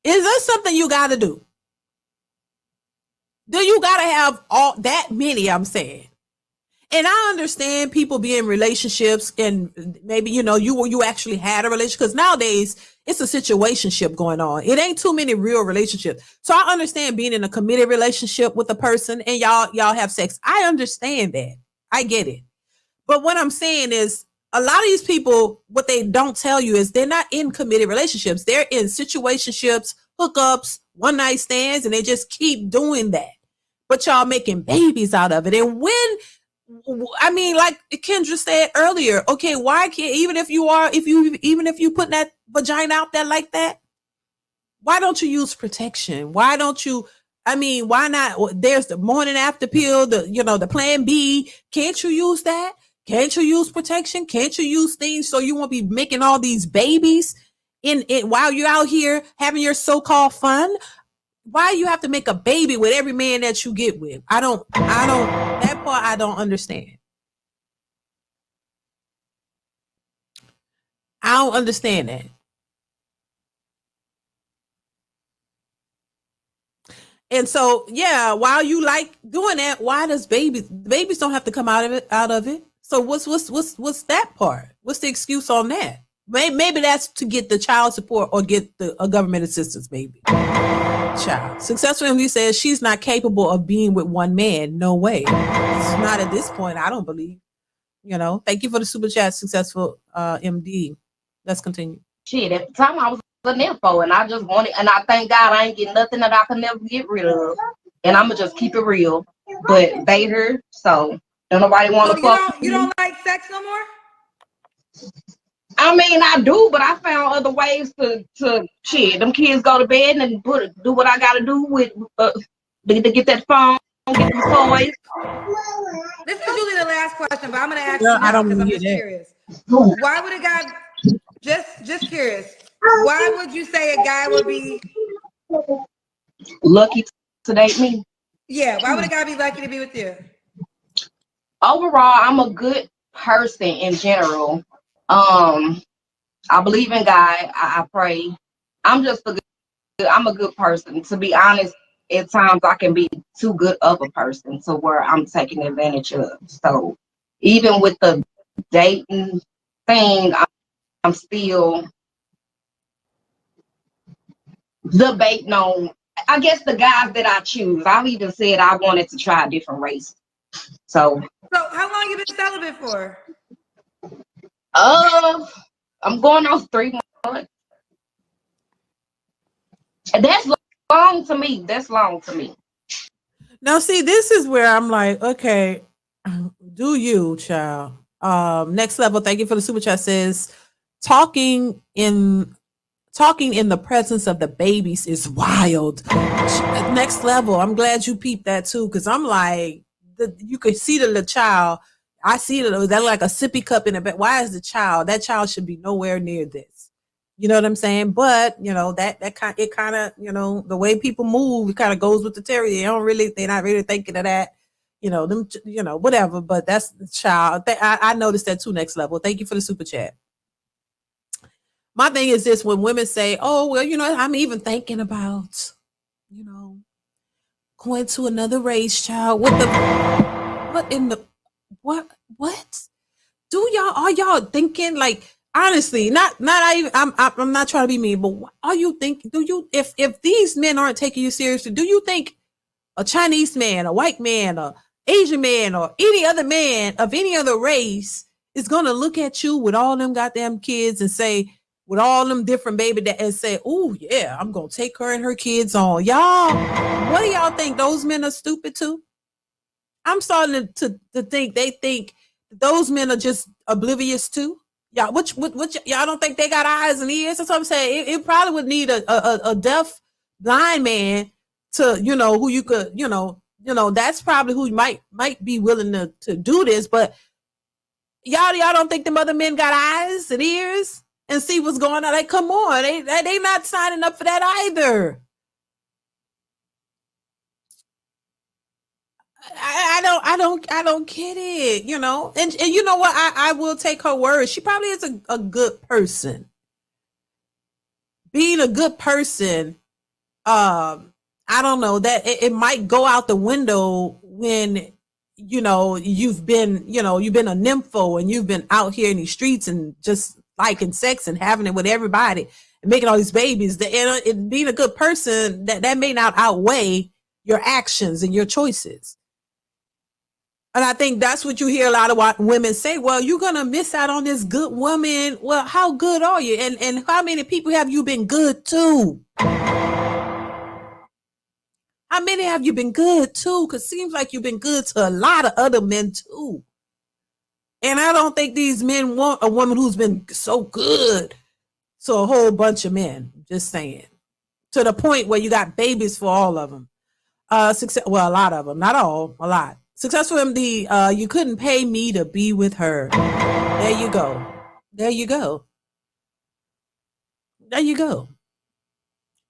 Is that something you got to do? Do you got to have all that many? I'm saying. And I understand people be in relationships and maybe, you actually had a relationship, because nowadays it's a situationship going on. It ain't too many real relationships. So I understand being in a committed relationship with a person and y'all have sex. I understand that. I get it. But what I'm saying is, a lot of these people, what they don't tell you is they're not in committed relationships. They're in situationships, hookups, one night stands, and they just keep doing that. But y'all making babies out of it. And like Kendra said earlier, okay, why can't, even if you put that vagina out there like that, why don't you use protection? Why don't you, why not? There's the morning after pill, the plan B. Can't you use that? Can't you use protection? Can't you use things so you won't be making all these babies in while you're out here having your so-called fun? Why you have to make a baby with every man that you get with? I don't that part I don't understand. I don't understand that. And so, yeah, while you like doing that, why does babies don't have to come out of it? So what's that part? What's the excuse on that? Maybe that's to get the child support or get a government assistance, maybe. Child. Successful MD says she's not capable of being with one man. No way. It's not at this point, I don't believe. Thank you for the super chat, Successful MD. Let's continue. Shit, at the time I was an info and I just wanted, and I thank God I ain't getting nothing that I can never get rid of. And I'ma just keep it real. But they her, so don't nobody want to fuck. You don't like sex no more? I mean, I do, but I found other ways to shit. Them kids go to bed and do what I gotta do with to get that phone, get the toys. This is usually the last question, but I'm gonna ask you now because I'm just curious. Why would a guy just curious? Why would you say a guy would be lucky to date me? Yeah, why would a guy be lucky to be with you? Overall, I'm a good person in general. I believe in God. I pray. I'm a good person. To be honest, at times I can be too good of a person to where I'm taking advantage of. So even with the dating thing, I'm still debating on, I guess, the guys that I choose. I've even said I wanted to try a different race. So how long you been celibate for? I'm going on 3 months. And that's long to me. That's long to me. Now, see, this is where I'm like, okay, do you, child? Next level. Thank you for the super chat. Says talking in the presence of the babies is wild. Next level. I'm glad you peeped that too, because I'm like, you could see the child. I see that like a sippy cup in a bed. Why is that child should be nowhere near this? You know what I'm saying? But that kind of the way people move, it kind of goes with the terrier. They're not really thinking of that. Whatever. But that's the child. I noticed that too. Next level. Thank you for the super chat. My thing is this: when women say, "Oh, well, I'm even thinking about, going to another race, child." What? Are y'all thinking, like, honestly, not even, I'm not trying to be mean, but are you thinking, if these men aren't taking you seriously, do you think a Chinese man, a white man, a Asian man, or any other man of any other race is going to look at you with all them goddamn kids and say, with all them different baby and say, "Oh yeah, I'm going to take her and her kids on"? Y'all, what do y'all think? Those men are stupid too? I'm starting to think they think those men are just oblivious too. Y'all, y'all don't think they got eyes and ears? That's what I'm saying. It probably would need a deaf, blind man to, who you could, that's probably who might be willing to do this. But y'all don't think them other men got eyes and ears and see what's going on? Like, come on, they not signing up for that either. I don't get it, and you know what? I will take her word. She probably is a good person. Being a good person, I don't know, that it might go out the window when you've been a nympho and you've been out here in these streets and just liking sex and having it with everybody and making all these babies. And being a good person, that may not outweigh your actions and your choices. And I think that's what you hear a lot of women say. Well, you're going to miss out on this good woman. Well, how good are you? And how many people have you been good to? How many have you been good to? Because it seems like you've been good to a lot of other men too. And I don't think these men want a woman who's been so good to a whole bunch of men. Just saying. To the point where you got babies for all of them. A lot of them. Not all. A lot. Successful MD, you couldn't pay me to be with her. There you go. There you go.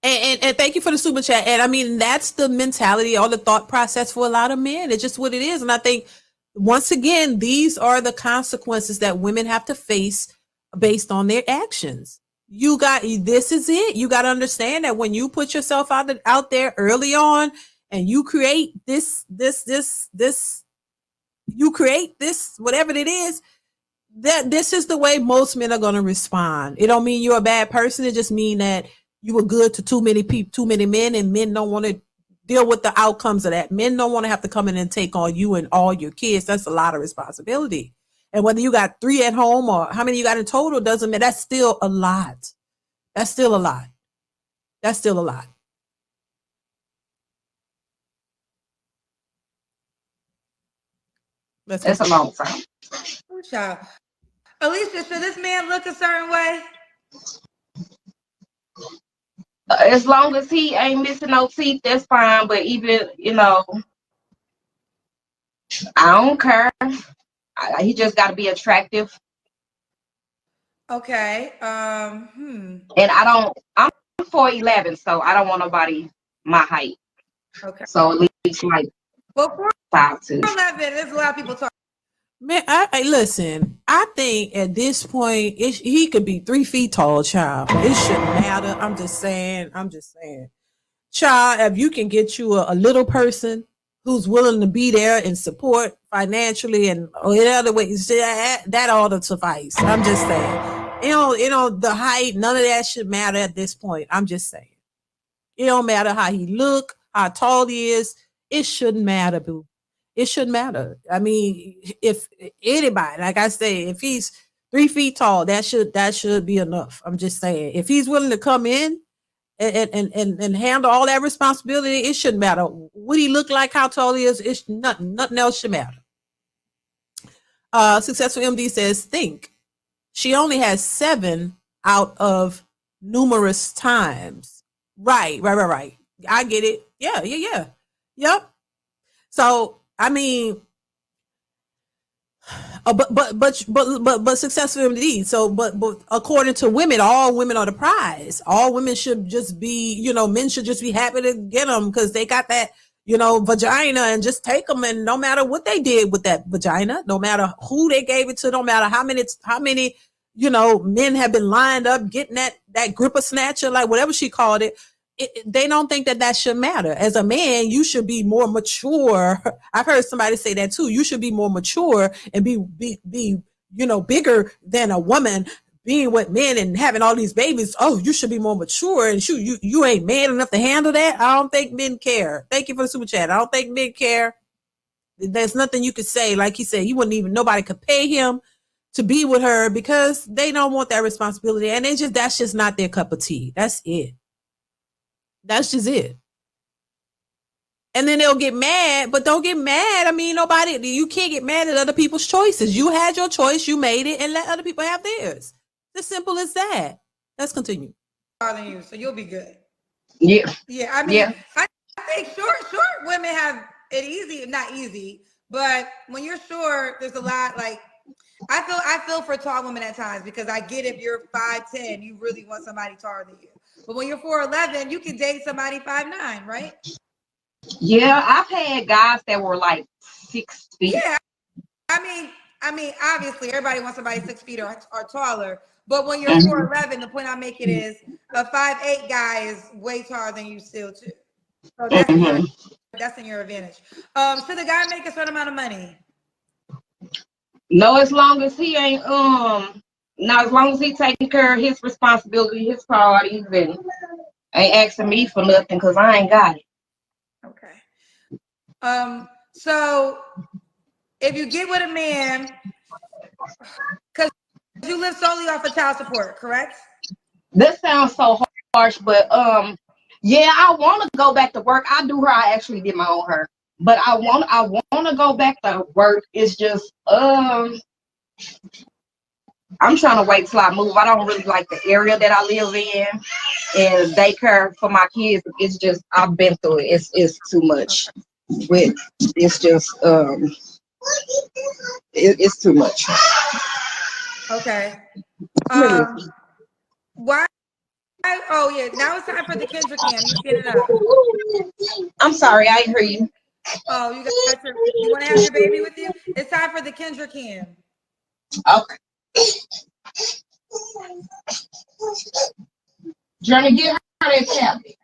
And thank you for the super chat. And I mean, that's the mentality or the thought process for a lot of men. It's just what it is. And I think, once again, these are the consequences that women have to face based on their actions. This is it. You got to understand that when you put yourself out there early on and you create you create this, whatever it is, that this is the way most men are going to respond. It don't mean you're a bad person. It just mean that you were good to too many people, too many men, and men don't want to deal with the outcomes of that. Men don't want to have to come in and take on you and all your kids. That's a lot of responsibility. And whether you got 3 at home or how many you got in total doesn't matter. That's still a lot. That's still a lot. That's still a lot. That's a long time. Child. Alicia, should this man look a certain way? As long as he ain't missing no teeth, that's fine. But even, I don't care. He just got to be attractive. Okay. And I'm 4'11", so I don't want nobody my height. Okay. So at least like 5'2". 4'11", there's a lot of people talking. Man, I listen. I think at this point, he could be 3 feet tall, child. It shouldn't matter. I'm just saying. Child, if you can get you a little person who's willing to be there and support financially and in other ways, that ought to suffice. I'm just saying. The height, none of that should matter at this point. I'm just saying. It don't matter how he look, how tall he is. It shouldn't matter, boo. It shouldn't matter. I mean, if anybody, like I say, if he's 3 feet tall, that should be enough. I'm just saying. If he's willing to come in and handle all that responsibility, it shouldn't matter what he look like, how tall he is. It's nothing else should matter. Successful MD says, think she only has 7 out of numerous times. Right. I get it. Yeah. Yep. So I mean, but successful indeed. So, but according to women, all women are the prize. All women should just be, men should just be happy to get them because they got that, vagina, and just take them. And no matter what they did with that vagina, no matter who they gave it to, no matter how many, men have been lined up getting that gripper snatcher, like whatever she called it. They don't think that should matter. As a man, you should be more mature. I've heard somebody say that too. You should be more mature and be bigger than a woman being with men and having all these babies. Oh, you should be more mature, and you ain't man enough to handle that. I don't think men care. Thank you for the super chat. I don't think men care. There's nothing you could say. Like he said, nobody could pay him to be with her because they don't want that responsibility, and that's just not their cup of tea. That's it. That's just it. And then they'll get mad, but don't get mad. I mean, you can't get mad at other people's choices. You had your choice, you made it, and let other people have theirs. It's as simple as that. Let's continue. Than you, so you'll be good. Yeah. Yeah. I mean, I think short women have it easy, not easy, but when you're short, there's a lot like I feel for tall women at times because I get if you're 5'10", you really want somebody taller than you. But when you're 4'11", you can date somebody 5'9", right? Yeah, I've had guys that were like 6 feet. Yeah, I mean, obviously everybody wants somebody 6 feet or taller. But when you're 4'11", the point I'm making is a 5'8" guy is way taller than you still too. So that's in your advantage. Should the guy make a certain amount of money? No, as long as he ain't as long as he taking care of his responsibility, his priorities, and ain't asking me for nothing because I ain't got it. Okay. So if you get with a man, because you live solely off of child support, correct? This sounds so harsh, but yeah, I want to go back to work. I do her. I actually did my own hair, but I want to go back to work. It's just I'm trying to wait till I move. I don't really like the area that I live in, and daycare for my kids. It's just I've been through it. It's too much. It's just it's too much. Okay. Why Oh yeah, now it's time for the Kendra cam. You get it up. I'm sorry, I didn't hear you. Oh, you want to have your baby with you? It's time for the Kendra cam. Okay. Journey, get her that tablet.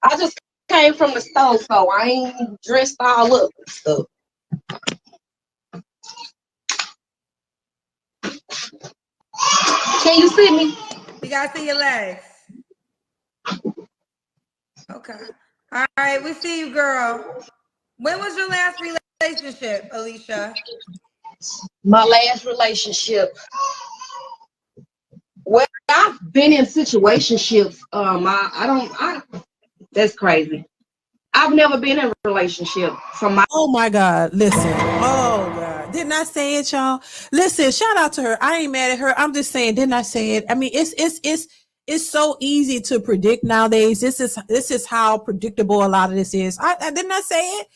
I just came from the store, so I ain't dressed all up and stuff. Can you see me? You gotta see your legs. Okay. All right, we see you, girl. When was your last relationship, Alicia? My last relationship. Well, I've been in situationships. That's crazy. I've never been in a relationship. Oh my God. Listen. Oh God. Didn't I say it, y'all? Listen, shout out to her. I ain't mad at her. I'm just saying, didn't I say it? I mean, it's so easy to predict nowadays. This is how predictable a lot of this is. I didn't I say it?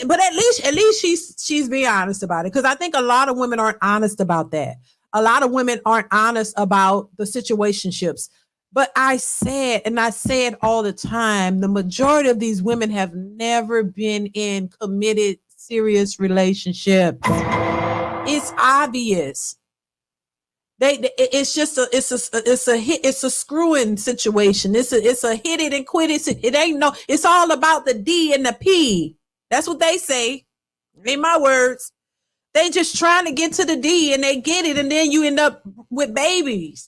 But at least she's being honest about it. Because I think a lot of women aren't honest about that. A lot of women aren't honest about the situationships. But I said, and I say it all the time, the majority of these women have never been in committed, serious relationships. It's obvious. It's a screwing situation. It's a hit it and quit it. It ain't no. It's all about the D and the P. That's what they say. Ain't my words. They just trying to get to the D and they get it, and then you end up with babies.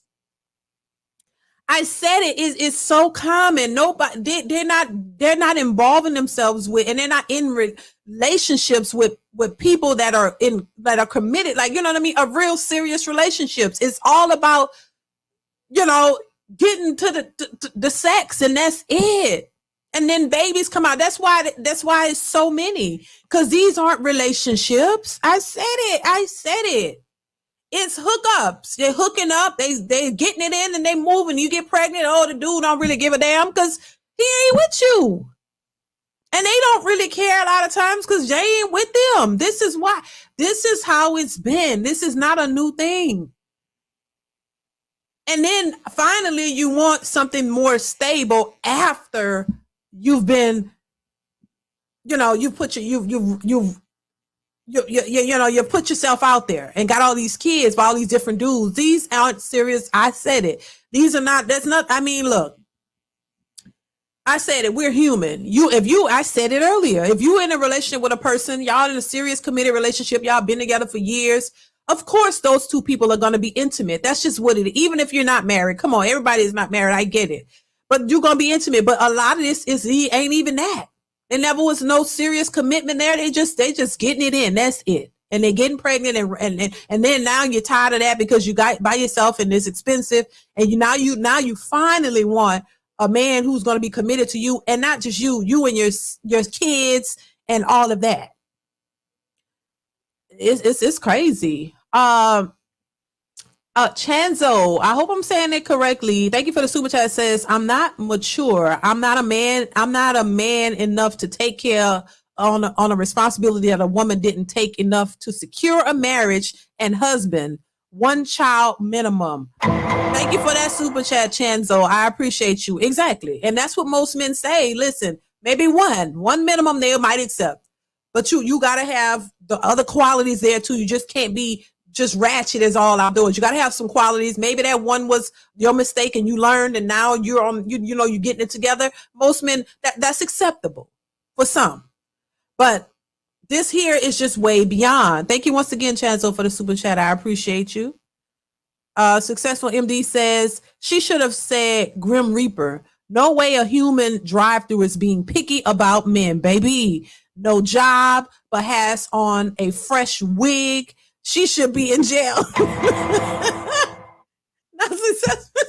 I said it's so common. Nobody they're not involving themselves with, and they're not in relationships with people that are committed, like, you know what I mean, of real serious relationships. It's all about, getting to the sex, and that's it. And then babies come out. That's why it's so many, because these aren't relationships. I said it. It's hookups. They're hooking up. They getting it in and they moving. You get pregnant. Oh, the dude don't really give a damn because he ain't with you. And they don't really care a lot of times because they ain't with them. This is why. This is how it's been. This is not a new thing. And then finally you want something more stable after you've been, you put you put yourself out there and got all these kids by all these different dudes. These aren't serious. I said it. These are not, I mean, look, I said it. We're human. I said it earlier. If you in a relationship with a person, y'all in a serious committed relationship, y'all been together for years, of course, those two people are going to be intimate. That's just what it is. Even if you're not married, come on, everybody is not married. I get it, but you're going to be intimate. But a lot of this ain't even that. There never was no serious commitment there. They just getting it in. That's it. And they're getting pregnant, and then now you're tired of that because you got by yourself and it's expensive. And you finally want a man who's going to be committed to you, and not just you and your kids and all of that. It's crazy. Chanzo, I hope I'm saying it correctly. Thank you for the super chat. It says, I'm not mature. I'm not a man enough to take care on a responsibility that a woman didn't take enough to secure a marriage and husband. 1 child minimum. Thank you for that super chat, Chanzo. I appreciate you. Exactly. And that's what most men say. Listen, maybe one minimum they might accept, but you got to have the other qualities there too. You just can't be just ratchet as all outdoors. You got to have some qualities. Maybe that one was your mistake and you learned, and now you're on, you're getting it together. Most men, that's acceptable for some, but this here is just way beyond. Thank you once again, Chanzo, for the super chat. I appreciate you. Successful MD says she should have said Grim Reaper. No way a human drive-through is being picky about men, baby. No job, but has on a fresh wig. She should be in jail. Not successful.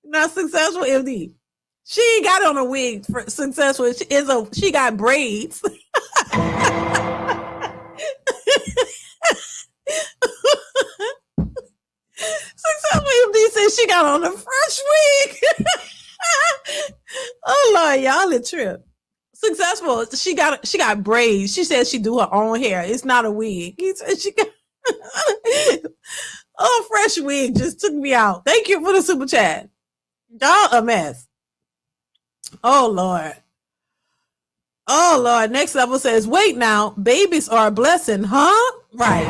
Not successful MD. She ain't got on a wig for successful. She got braids. Successful MD says she got on a fresh wig. Oh Lord, y'all a trip. Successful. She got braids. She said she do her own hair. It's not a wig. He said she got Oh, fresh wig just took me out. Thank you for the super chat. Y'all a mess. Oh Lord. Oh Lord. Next level says, wait now, babies are a blessing, huh? Right.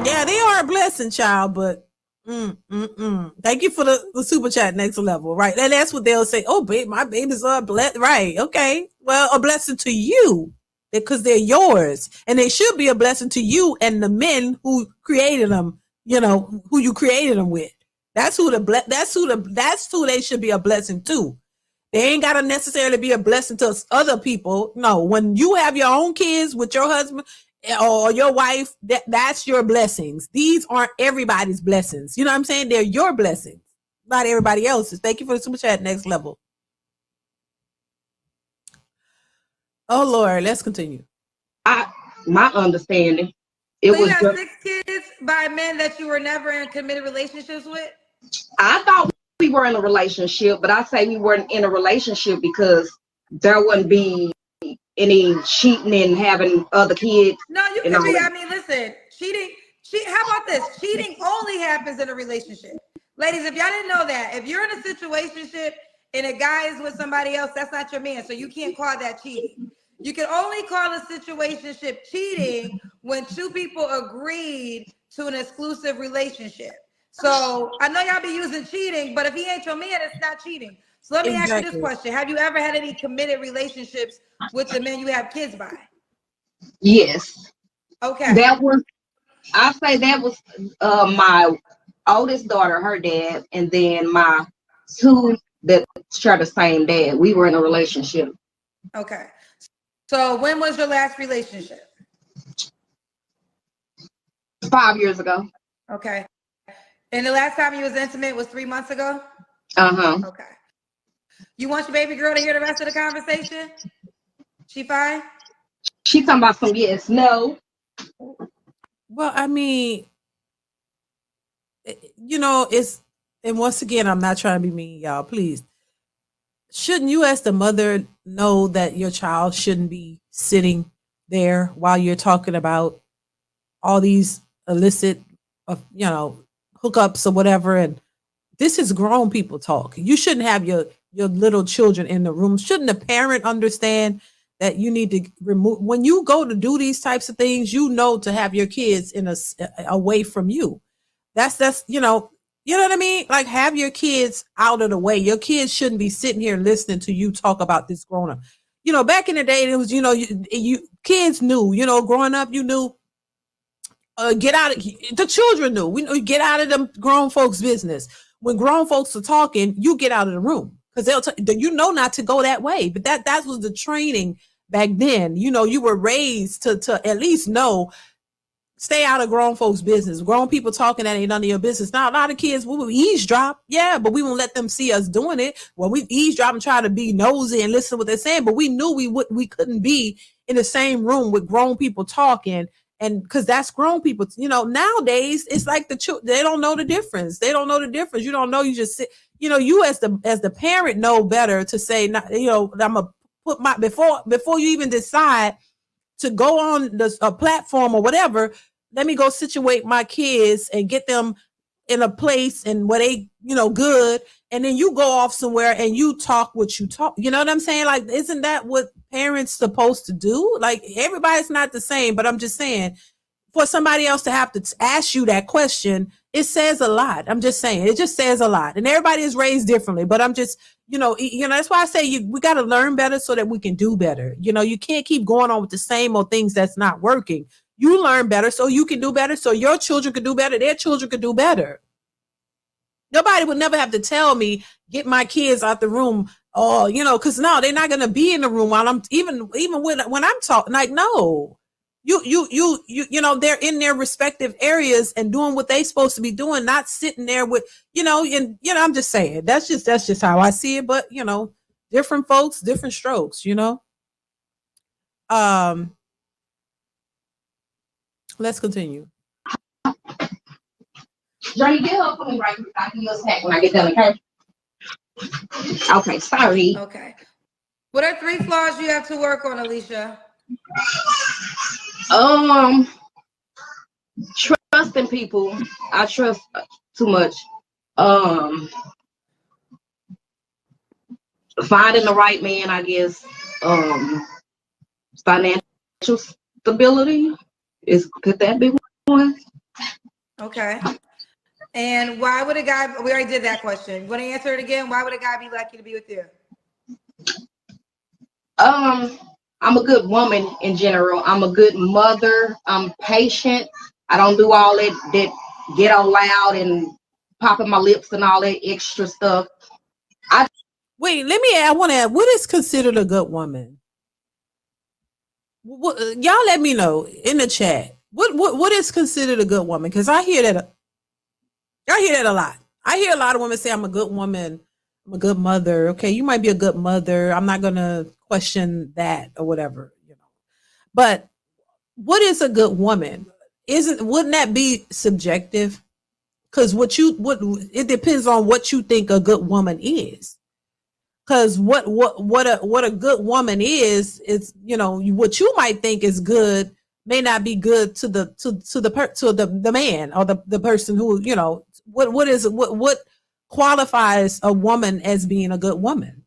Yeah, they are a blessing, child, but thank you for the super chat. Next level, right? And that's what they'll say. Oh, babe, my babies are a blessing. Right. Okay. Well, a blessing to you because they're yours, and they should be a blessing to you and the men who created them. You know, who you created them with. That's who they should be a blessing to. They ain't gotta necessarily be a blessing to other people. No, when you have your own kids with your husband or your wife, that's your blessings. These aren't everybody's blessings. You know what I'm saying? They're your blessings, not everybody else's. Thank you for the super chat. Next level. Oh Lord, let's continue. My understanding, so you have 6 kids by men that you were never in committed relationships with? I thought we were in a relationship, but I say we weren't in a relationship because there wouldn't be any cheating and having other kids. No, you can be. I mean, listen, how about this? Cheating only happens in a relationship. Ladies, if y'all didn't know that, if you're in a situationship and a guy is with somebody else, that's not your man. So you can't call that cheating. You can only call a situationship cheating when 2 people agreed to an exclusive relationship. So I know y'all be using cheating, but if he ain't your man, it's not cheating. So let me ask you this question. Have you ever had any committed relationships with the men you have kids by? Yes. Okay. I say that was my oldest daughter, her dad, and then my 2 that share the same dad. We were in a relationship. Okay. So when was your last relationship? 5 years ago. Okay. And the last time you was intimate was 3 months ago? Uh-huh. Okay. You want your baby girl to hear the rest of the conversation? She fine? She talking about some yes, no. Well, I mean, you know, and once again, I'm not trying to be mean, y'all. Please. Shouldn't you as the mother know that your child shouldn't be sitting there while you're talking about all these illicit, hookups or whatever? And this is grown people talk. You shouldn't have your little children in the room. Shouldn't a parent understand that you need to remove, when you go to do these types of things, you know, to have your kids away from you. That's you know what I mean? Like, have your kids out of the way. Your kids shouldn't be sitting here listening to you talk about this grown up. You know, back in the day, it was, you kids knew, growing up, you knew, get out of, the children knew, we knew, get out of them grown folks' business. When grown folks are talking, you get out of the room because you know not to go that way. But that was the training back then. You know, you were raised to at least know, stay out of grown folks' business. Grown people talking, that ain't none of your business. Now, a lot of kids, we will eavesdrop. Yeah, but we won't let them see us doing it. Well, we eavesdrop and try to be nosy and listen to what they're saying, but we knew we couldn't be in the same room with grown people talking. And because that's grown people, nowadays it's like they don't know the difference. They don't know the difference. You don't know. You just sit, you as the parent know better to say, I'm gonna put before you even decide to go on a platform or whatever, let me go situate my kids and get them in a place and where they, good. And then you go off somewhere and you talk what you talk. You know what I'm saying? Like, isn't that what parents supposed to do? Like, everybody's not the same, but I'm just saying, for somebody else to have to ask you that question, it says a lot. I'm just saying, it just says a lot. And everybody is raised differently, but I'm just, that's why I say we got to learn better so that we can do better. You can't keep going on with the same old things that's not working. You learn better so you can do better, so your children can do better, their children can do better. Nobody would never have to tell me, get my kids out the room. Oh, because no, they're not going to be in the room while I'm even when I'm talking. Like, no, they're in their respective areas and doing what they supposed to be doing, not sitting there with, I'm just saying, that's just how I see it. But, different folks, different strokes, let's continue. Johnny, get her for me right quick. I'll give you a snack when I get done, okay? Okay, sorry. Okay. What are 3 flaws you have to work on, Alicia? Trust trusting people. I trust too much. Finding the right man, I guess. Financial stability could that be one? Okay. And why would a guy? We already did that question. Want to answer it again? Why would a guy be lucky to be with you? I'm a good woman in general. I'm a good mother. I'm patient. I don't do all that get all loud and popping my lips and all that extra stuff. Wait, I want to add, what is considered a good woman? Y'all let me know in the chat. What is considered a good woman? Because I hear that a lot. I hear a lot of women say, I'm a good woman. I'm a good mother. Okay, you might be a good mother. I'm not going to question that or whatever, But what is a good woman? Wouldn't that be subjective? Because it depends on what you think a good woman is. Because what a good woman is what you might think is good may not be good to the man or the person who what qualifies a woman as being a good woman.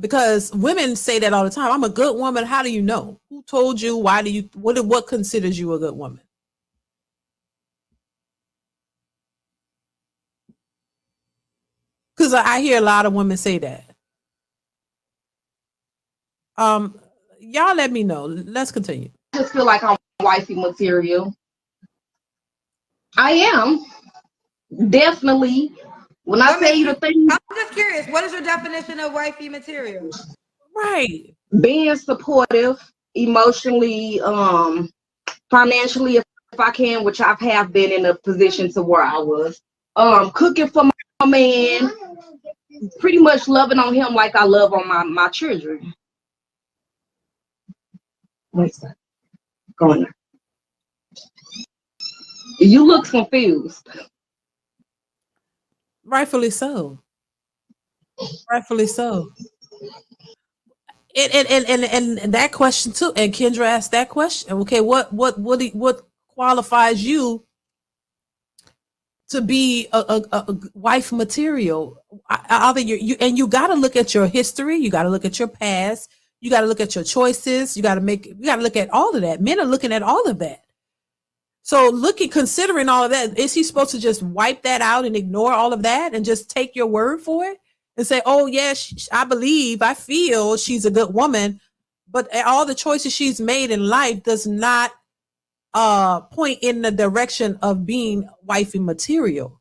Because women say that all the time. I'm a good woman. How do you know? Who told you? Why do you? What considers you a good woman? Because I hear a lot of women say that. Y'all let me know. Let's continue. I just feel like I'm wifey material. I am. Definitely. When I tell you the thing, I'm just curious. What is your definition of wifey material? Right. Being supportive, emotionally, financially, if I can, which I have been in a position to where I was. Cooking for my man, pretty much loving on him like I love on my children. Wait a second. Go on there. You look confused. Rightfully so. Rightfully so. And that question too. And Kendra asked that question. Okay, what qualifies you to be a wife material? Either you got to look at your history. You got to look at your past. You got to look at your choices. You got to look at all of that. Men are looking at all of that. So considering all of that, is he supposed to just wipe that out and ignore all of that and just take your word for it and say, oh, yes, I feel she's a good woman, but all the choices she's made in life does not point in the direction of being wifey material.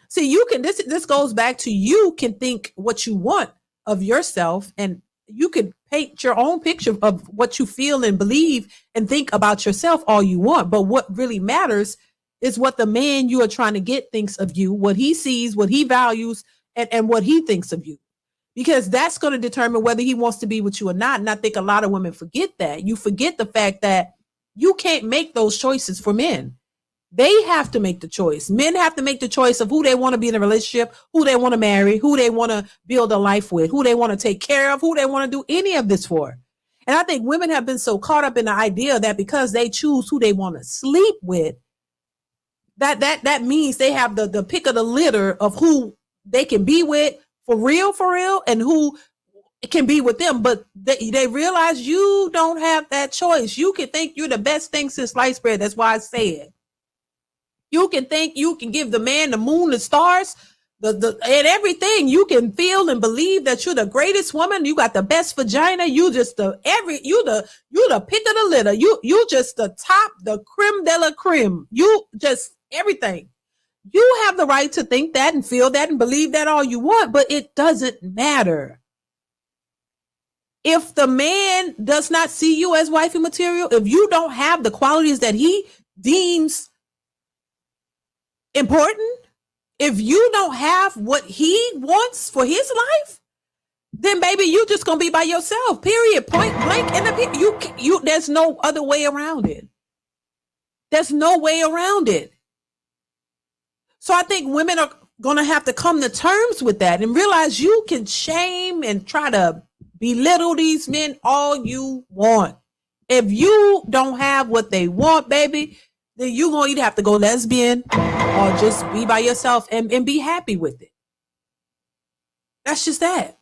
See, this goes back to you can think what you want of yourself, and you can paint your own picture of what you feel and believe and think about yourself all you want. But what really matters is what the man you are trying to get thinks of you, what he sees, what he values, and what he thinks of you. Because that's going to determine whether he wants to be with you or not. And I think a lot of women forget that. You forget the fact that you can't make those choices for men. They have to make the choice. Men have to make the choice of who they want to be in a relationship, who they want to marry, who they want to build a life with, who they want to take care of, who they want to do any of this for. And I think women have been so caught up in the idea that because they choose who they want to sleep with, that means they have the pick of the litter of who they can be with for real, and who can be with them. But they realize you don't have that choice. You can think you're the best thing since sliced bread. That's why I say it. You can think you can give the man the moon, the stars, and everything. You can feel and believe that you're the greatest woman. You got the best vagina. You just you the pick of the litter. You just the top, the creme de la creme. You just everything. You have the right to think that and feel that and believe that all you want, but it doesn't matter. If the man does not see you as wifey material, if you don't have the qualities that he deems important, if you don't have what he wants for his life, then baby, you just gonna be by yourself. Period. Point blank. And you there's no other way around it. There's no way around it. So I think women are gonna have to come to terms with that and realize you can shame and try to belittle these men all you want. If you don't have what they want, baby, then you're going to either have to go lesbian or just be by yourself and be happy with it. That's just that.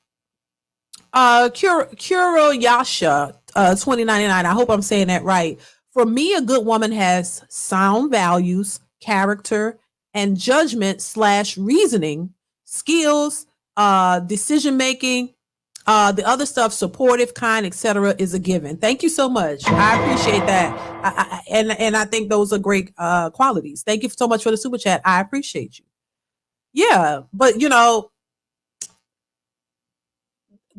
Kuro Yasha, 2099. I hope I'm saying that right. For me, a good woman has sound values, character, and judgment / reasoning, skills, decision making, the other stuff, supportive, kind, etc., is a given. Thank you so much. I appreciate that. And I think those are great qualities. Thank you so much for the super chat. I appreciate you. Yeah, but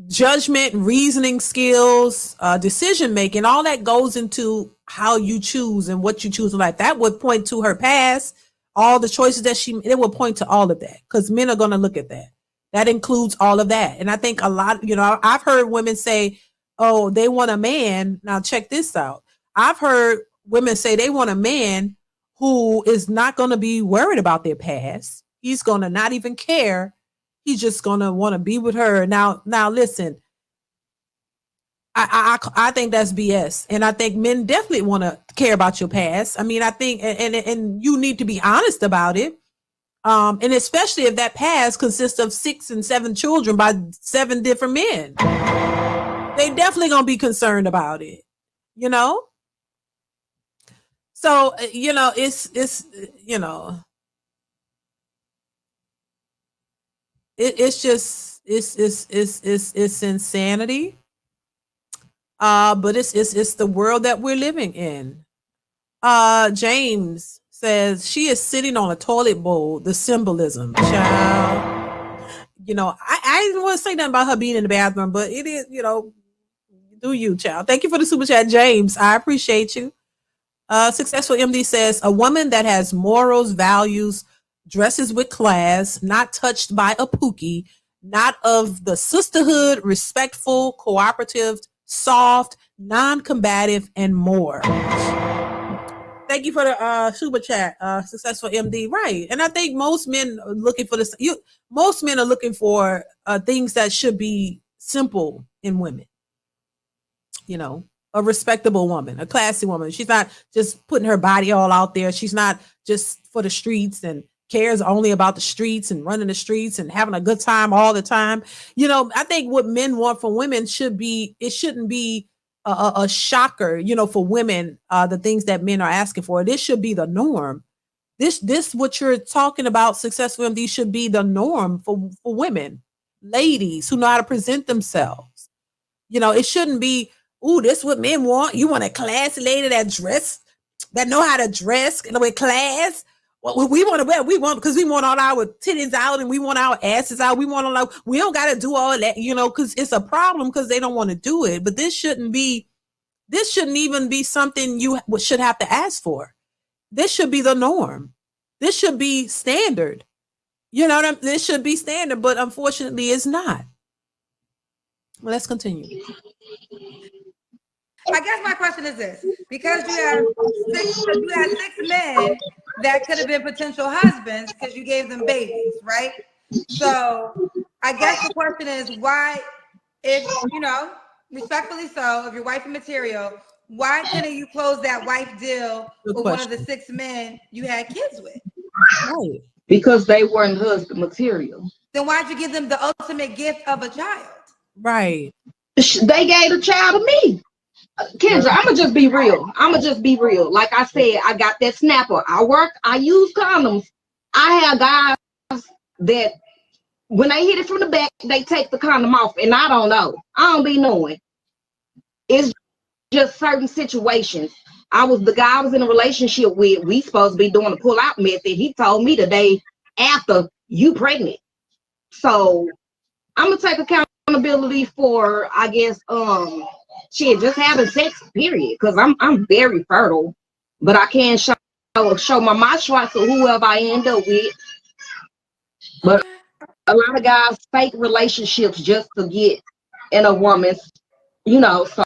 judgment, reasoning skills, decision making, all that goes into how you choose and what you choose in life. That would point to her past, all the choices that it would point to all of that, because men are going to look at that. That includes all of that. And I think a lot, I've heard women say, oh, they want a man. Now check this out. I've heard women say they want a man who is not going to be worried about their past. He's going to not even care. He's just going to want to be with her. Now listen, I think that's BS. And I think men definitely want to care about your past. I mean, I think, and you need to be honest about it. And especially if that past consists of 6 and 7 children by 7 different men, they definitely gonna be concerned about it, So it's it's insanity. But it's the world that we're living in. James says she is sitting on a toilet bowl. The symbolism, child. I didn't want to say nothing about her being in the bathroom, but it is, do you, child. Thank you for the super chat, James. I appreciate you. Successful MD says a woman that has morals, values, dresses with class, not touched by a pookie, not of the sisterhood, respectful, cooperative, soft, non-combative, and more. Thank you for the super chat, Successful MD. Right, and I think most men are looking for this. Most men are looking for things that should be simple in women. A respectable woman, a classy woman. She's not just putting her body all out there. She's not just for the streets and cares only about the streets and running the streets and having a good time all the time. I think what men want from women shouldn't be a shocker, for women, the things that men are asking for. This should be the norm. This what you're talking about, Successful MD, should be the norm for women, ladies who know how to present themselves. It shouldn't be, ooh, this is what men want. You want a classy lady that know how to dress with class. Well, we want because we want all our titties out and we want our asses out. We don't got to do all that, because it's a problem because they don't want to do it. But this shouldn't even be something you should have to ask for. This should be the norm. This should be standard. This should be standard, but unfortunately it's not. Well, let's continue. I guess my question is this: because you had 6 men that could have been potential husbands because you gave them babies, right? So I guess the question is why, if respectfully so, if you're wife material, why couldn't you close that wife deal with one of the 6 men you had kids with? Right. Because they weren't husband material. Then why'd you give them the ultimate gift of a child? Right. They gave a child to me. Kendra, I'ma just be real. Like I said, I got that snapper. I use condoms. I have guys that when they hit it from the back, they take the condom off, and I don't know. I don't be knowing. It's just certain situations. The guy I was in a relationship with, we supposed to be doing the pull-out method. He told me the day after, you pregnant. So I'm gonna take accountability for, I guess, just having sex, period. Because I'm very fertile, but I can't show my shots of whoever I end up with. But a lot of guys fake relationships just to get in a woman's, so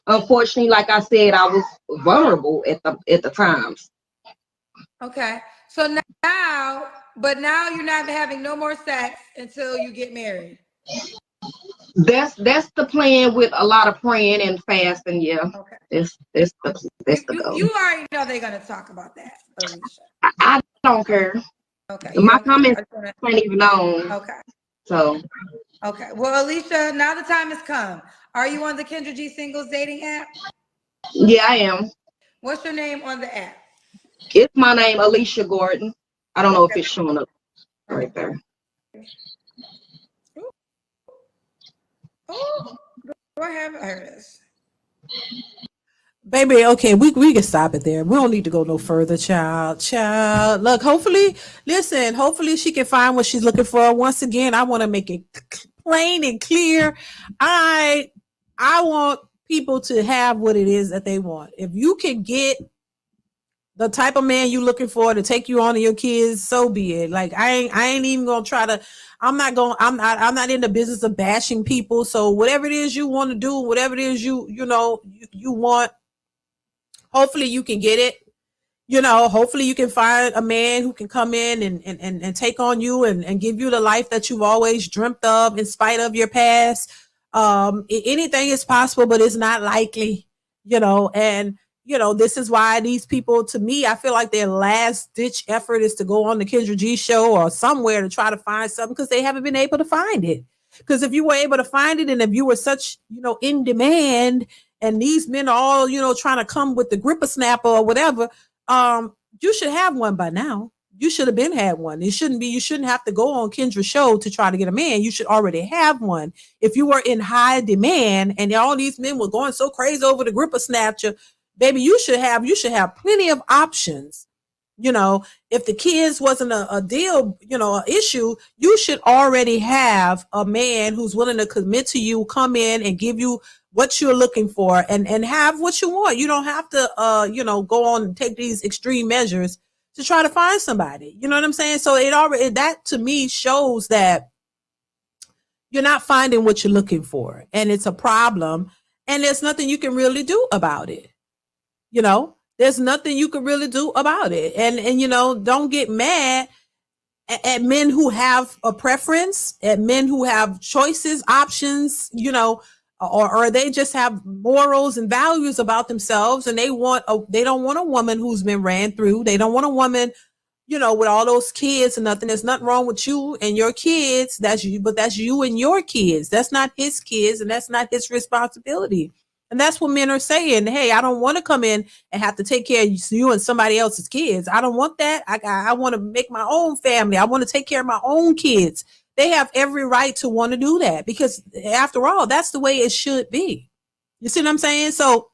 unfortunately, like I said, I was vulnerable at the times. Okay, so now you're not having no more sex until you get married. That's the plan with a lot of praying and fasting. Yeah, Okay. that's the goal. You already know they're gonna talk about that, Alicia. I don't care. Okay. My comments ain't even on. Okay. So. Okay. Well, Alicia, now the time has come. Are you on the Kendra G Singles dating app? Yeah, I am. What's your name on the app? It's my name, Alicia Gordon. I don't know if it's showing up right there. Oh, do I have it? Here it is. Baby, okay, we can stop it there. We don't need to go no further, child. Look, hopefully she can find what she's looking for. Once again, I want to make it plain and clear. I want people to have what it is that they want. If you can get the type of man you looking for to take you on to your kids, so be it. Like I ain't even gonna try to. I'm not in the business of bashing people. So whatever it is you want to do, whatever it is you want. Hopefully you can get it. Hopefully you can find a man who can come in and take on you and give you the life that you've always dreamt of in spite of your past. Anything is possible, but it's not likely, and this is why these people, to me, I feel like their last ditch effort is to go on the Kendra G show or somewhere to try to find something because they haven't been able to find it. Because if you were able to find it and if you were such, in demand, and these men are all, trying to come with the gripper snapper or whatever, you should have one by now. You should have been had one. You shouldn't have to go on Kendra's show to try to get a man. You should already have one. If you were in high demand and all these men were going so crazy over the gripper snatcher, baby, you should have plenty of options. If the kids wasn't a deal, an issue, you should already have a man who's willing to commit to you, come in and give you what you're looking for and have what you want. You don't have to, go on and take these extreme measures to try to find somebody. You know what I'm saying? So that to me shows that you're not finding what you're looking for, and it's a problem, and there's nothing you can really do about it. There's nothing you can really do about it. And don't get mad at men who have a preference, at men who have choices, options, or they just have morals and values about themselves, and they don't want a woman who's been ran through. They don't want a woman, with all those kids and nothing. There's nothing wrong with you and your kids. That's you, but that's you and your kids. That's not his kids, and that's not his responsibility. And that's what men are saying. Hey, I don't want to come in and have to take care of you and somebody else's kids. I don't want that. I want to make my own family. I want to take care of my own kids. They have every right to want to do that because after all, that's the way it should be. You see what I'm saying? So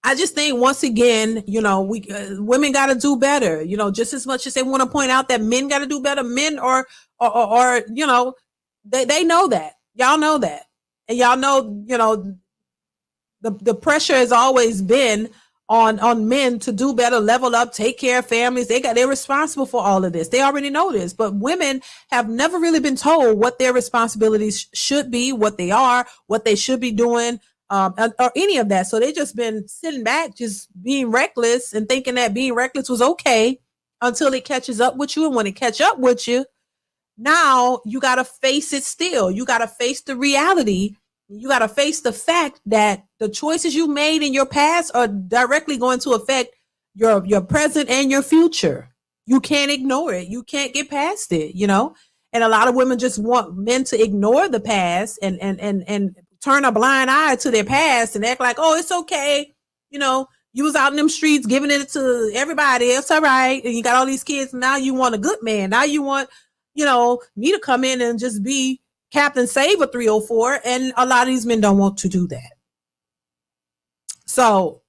I just think once again, women got to do better, just as much as they want to point out that men got to do better. Men or they know that. Y'all know that. And y'all know, the pressure has always been on men to do better, level up, take care of families. They're responsible for all of this. They already know this, but women have never really been told what their responsibilities should be, what they are, what they should be doing, or any of that. So they just been sitting back, just being reckless and thinking that being reckless was okay until it catches up with you. And when it catch up with you, now you got to face it still. You got to face the reality. You got to face the fact that the choices you made in your past are directly going to affect your present and your future. You can't ignore it. You can't get past it, And a lot of women just want men to ignore the past and turn a blind eye to their past and act like, oh, it's okay. You was out in them streets giving it to everybody. It's all right. And you got all these kids. Now you want a good man. Now you want, me to come in and just be Captain Saver 304, and a lot of these men don't want to do that. So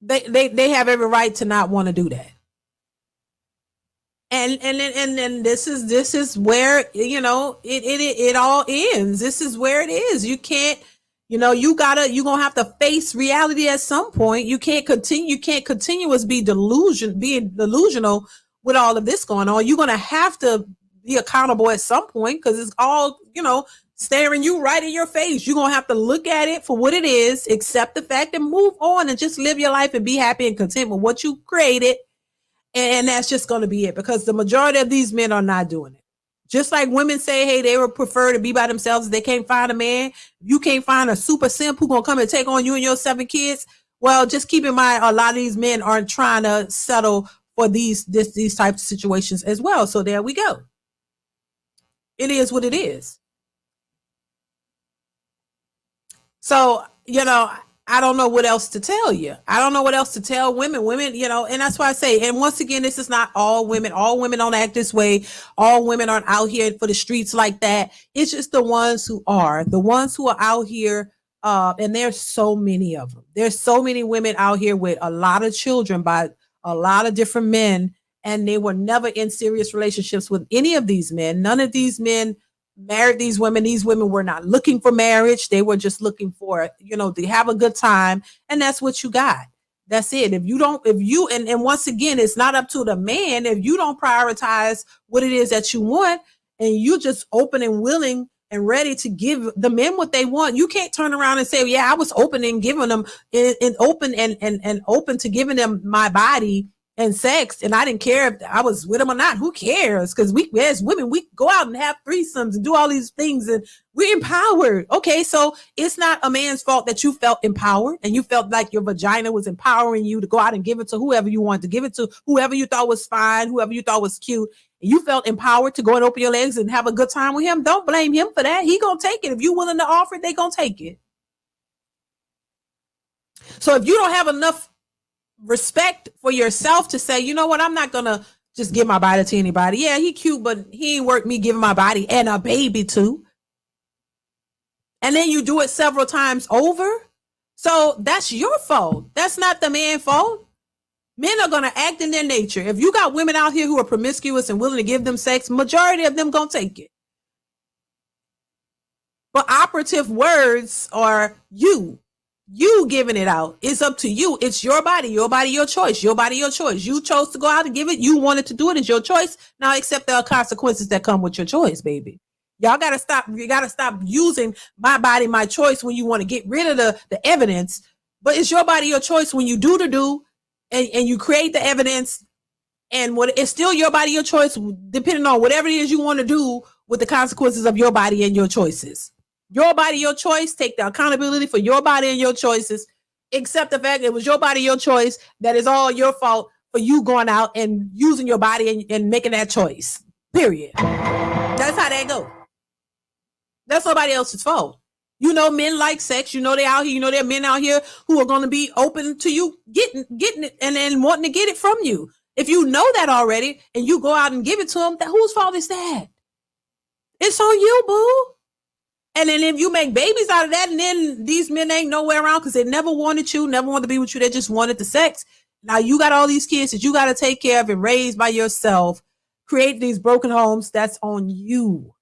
they have every right to not want to do that. And this is where it all ends. This is where it is. You can't, you're gonna have to face reality at some point. You can't continuously being delusional with all of this going on. You're gonna have to be accountable at some point because it's all, staring you right in your face. You're going to have to look at it for what it is, accept the fact and move on and just live your life and be happy and content with what you created. And that's just going to be it because the majority of these men are not doing it. Just like women say, hey, they would prefer to be by themselves if they can't find a man. You can't find a super simp who gonna come and take on you and your 7 kids. Well, just keep in mind, a lot of these men aren't trying to settle for these types of situations as well. So there we go. It is what it is. So, I don't know what else to tell you. I don't know what else to tell women. Women, and that's why I say, and once again, this is not all women. All women don't act this way. All women aren't out here for the streets like that. It's just the ones who are out here. And there's so many of them. There's so many women out here with a lot of children by a lot of different men, and they were never in serious relationships with any of these men. None of these men married these women. These women were not looking for marriage. They were just looking for, to have a good time. And that's what you got. That's it. And once again, it's not up to the man. If you don't prioritize what it is that you want, and you just open and willing and ready to give the men what they want, you can't turn around and say, yeah, I was open and giving them and open to giving them my body and sex, and I didn't care if I was with them or not. Who cares? Because we, as women, we go out and have threesomes and do all these things, and we're empowered. Okay, so it's not a man's fault that you felt empowered and you felt like your vagina was empowering you to go out and give it to whoever you wanted to give it to, whoever you thought was fine, whoever you thought was cute. And you felt empowered to go and open your legs and have a good time with him. Don't blame him for that. He gonna take it. If you're willing to offer it, they gonna take it. So if you don't have enough respect for yourself to say, you know what, I'm not gonna just give my body to anybody. Yeah, he cute, but he ain't worth me giving my body and a baby to. And then you do it several times over. So that's your fault. That's not the man's fault. Men are gonna act in their nature. If you got women out here who are promiscuous and willing to give them sex, majority of them gonna take it. But operative words are you giving it out. It's up to you. It's your body, your choice, your body, your choice. You chose to go out and give it. You wanted to do it. It's your choice. Now accept the consequences that come with your choice, baby. Y'all got to stop. You got to stop using my body, my choice when you want to get rid of the evidence. But it's your body, your choice when you do and you create the evidence, and it's still your body, your choice, depending on whatever it is you want to do with the consequences of your body and your choices. Your body, your choice. Take the accountability for your body and your choices. Accept the fact that it was your body, your choice. That is all your fault for you going out and using your body and making that choice. Period. That's how that go. That's nobody else's fault. Men like sex. They out here. There are men out here who are going to be open to you getting it and wanting to get it from you. If you know that already and you go out and give it to them, whose fault is that? It's on you, boo. And then if you make babies out of that, and then these men ain't nowhere around because they never wanted you, never wanted to be with you. They just wanted the sex. Now you got all these kids that you got to take care of and raise by yourself, create these broken homes. That's on you.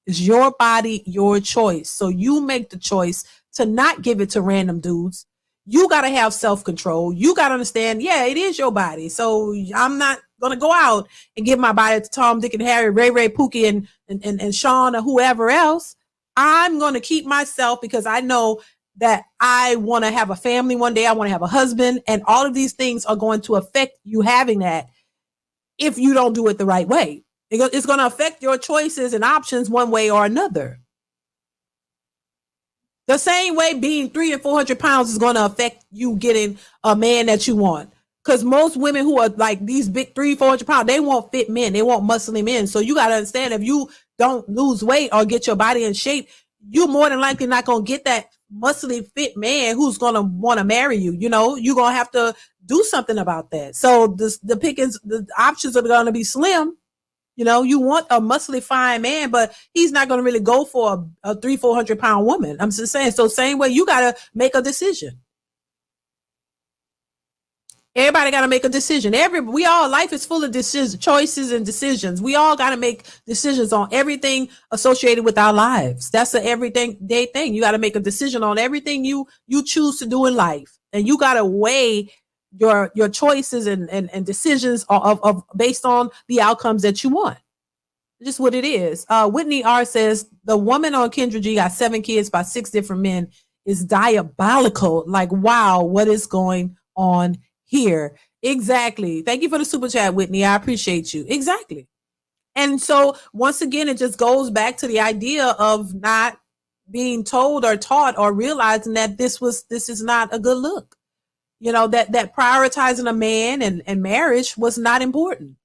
It's your body, your choice. So you make the choice to not give it to random dudes. You got to have self-control. You got to understand, yeah, it is your body. So I'm not going to go out and give my body to Tom, Dick, and Harry, Ray, Pookie, and Sean, or whoever else. I'm going to keep myself because I know that I want to have a family one day. I want to have a husband, and all of these things are going to affect you having that if you don't do it the right way. It's going to affect your choices and options one way or another. The same way being 300 and 400 pounds is going to affect you getting a man that you want. Because most women who are like these big 300-400 pounds, they want fit men. They want muscly men. So you got to understand, if you don't lose weight or get your body in shape, you're more than likely not going to get that muscly fit man who's going to want to marry you. You're going to have to do something about that. So the options are going to be slim. You want a muscly fine man, but he's not going to really go for a 300-400 pound woman. I'm just saying. So same way, you got to make a decision. Everybody got to make a decision. Life is full of decisions, choices and decisions. We all got to make decisions on everything associated with our lives. That's an everyday thing. You got to make a decision on everything you choose to do in life. And you got to weigh your choices and decisions of based on the outcomes that you want. Just what it is. Whitney R says the woman on Kendra G got 7 kids by 6 different men is diabolical. Like, wow, what is going on here? Exactly. Thank you for the super chat, Whitney. I appreciate you. Exactly. And so once again, it just goes back to the idea of not being told or taught or realizing that this is not a good look. You know, that prioritizing a man and marriage was not important.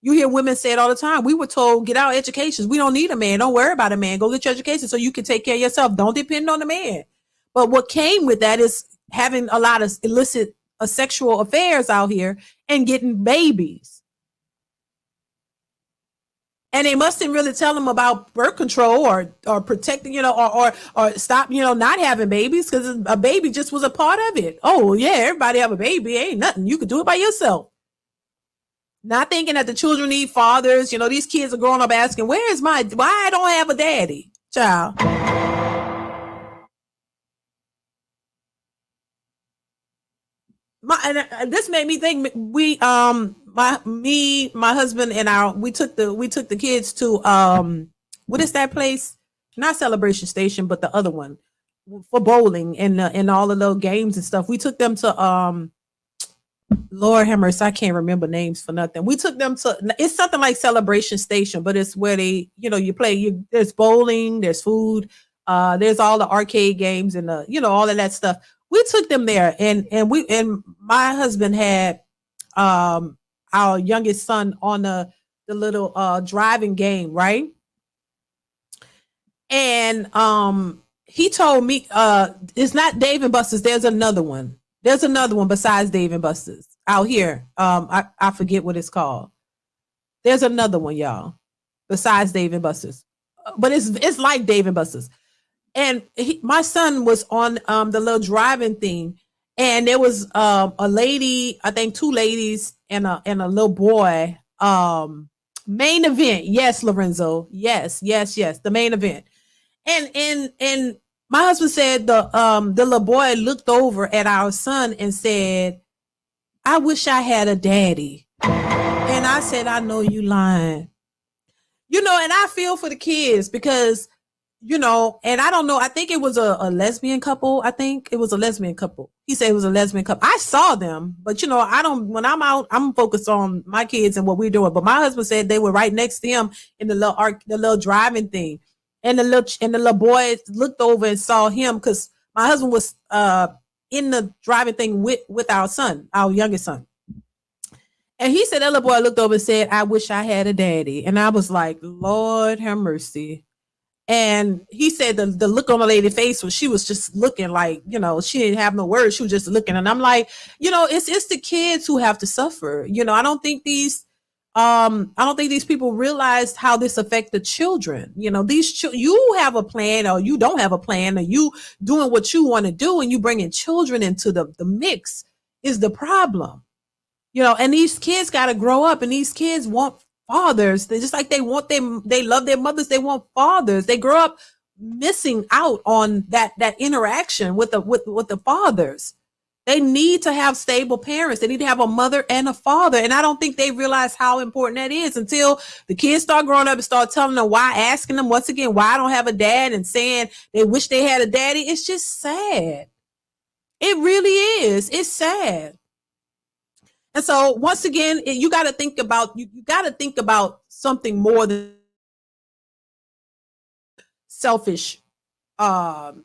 You hear women say it all the time. We were told, get our educations. We don't need a man. Don't worry about a man. Go get your education so you can take care of yourself. Don't depend on the man. But what came with that is having a lot of illicit sexual affairs out here and getting babies. And they mustn't really tell them about birth control or protecting, you know, or stop, you know, not having babies, because a baby just was a part of it. Oh yeah, everybody have a baby. Ain't nothing. You could do it by yourself. Not thinking that the children need fathers. You know, these kids are growing up asking, why I don't have a daddy, child? This made me think my husband and we took the kids to what is that place? Not Celebration Station, but the other one for bowling and all the little games and stuff. We took them to Lord have mercy, I can't remember names for nothing. We took them to, it's something like Celebration Station, but it's where they, you know, you play, there's bowling, there's food, there's all the arcade games and you know, all of that stuff. We took them there, and my husband had our youngest son on the little driving game, right? And he told me it's not Dave and Buster's, there's another one. There's another one besides Dave and Buster's out here. I forget what it's called. There's another one, y'all, besides Dave and Buster's, but it's like Dave and Buster's. And my son was on the little driving thing, and there was a lady, I think 2 ladies and a little boy. Main event, yes, Lorenzo, yes, the main event. And my husband said the little boy looked over at our son and said, I wish I had a daddy. And I said, I know you lying. You know, and I feel for the kids because, you know, and I don't know, I think it was a lesbian couple. I think it was a lesbian couple. He said it was a lesbian couple. I saw them, but you know, when I'm out, I'm focused on my kids and what we're doing. But my husband said they were right next to him in the little driving thing. And the little boy looked over and saw him because my husband was in the driving thing with our son, our youngest son. And he said that little boy looked over and said, I wish I had a daddy. And I was like, Lord have mercy. And he said the look on the lady's face she was just looking like, you know, she didn't have no words. She was just looking. And I'm like, you know, it's the kids who have to suffer. You know, I don't think these people realized how this affects the children. You know, you have a plan or you don't have a plan, or you doing what you want to do and you bringing children into the mix is the problem. You know, and these kids got to grow up, and these kids want fathers. They just like they love their mothers. They want fathers. They grow up missing out on that interaction with the fathers. They need to have stable parents. They need to have a mother and a father. And I don't think they realize how important that is until the kids start growing up and start telling them why, asking them once again, why I don't have a dad, and saying they wish they had a daddy. It's just sad. It really is. It's sad. And so once again, you got to think about something more than selfish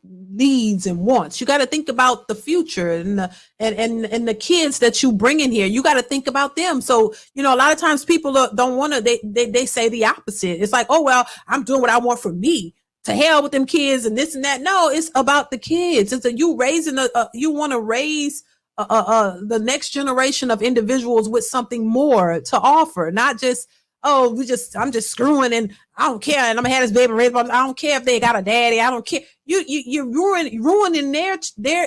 needs and wants. You got to think about the future and the kids that you bring in here. You got to think about them. So, you know, a lot of times people don't want to, they say the opposite. It's like, oh, well, I'm doing what I want for me. To hell with them kids and this and that. No, it's about the kids. It's you raising you want to raise the next generation of individuals with something more to offer, not just, oh, I'm just screwing and I don't care, and I'm gonna have this baby raised. I don't care if they got a daddy. I don't care. You're ruining their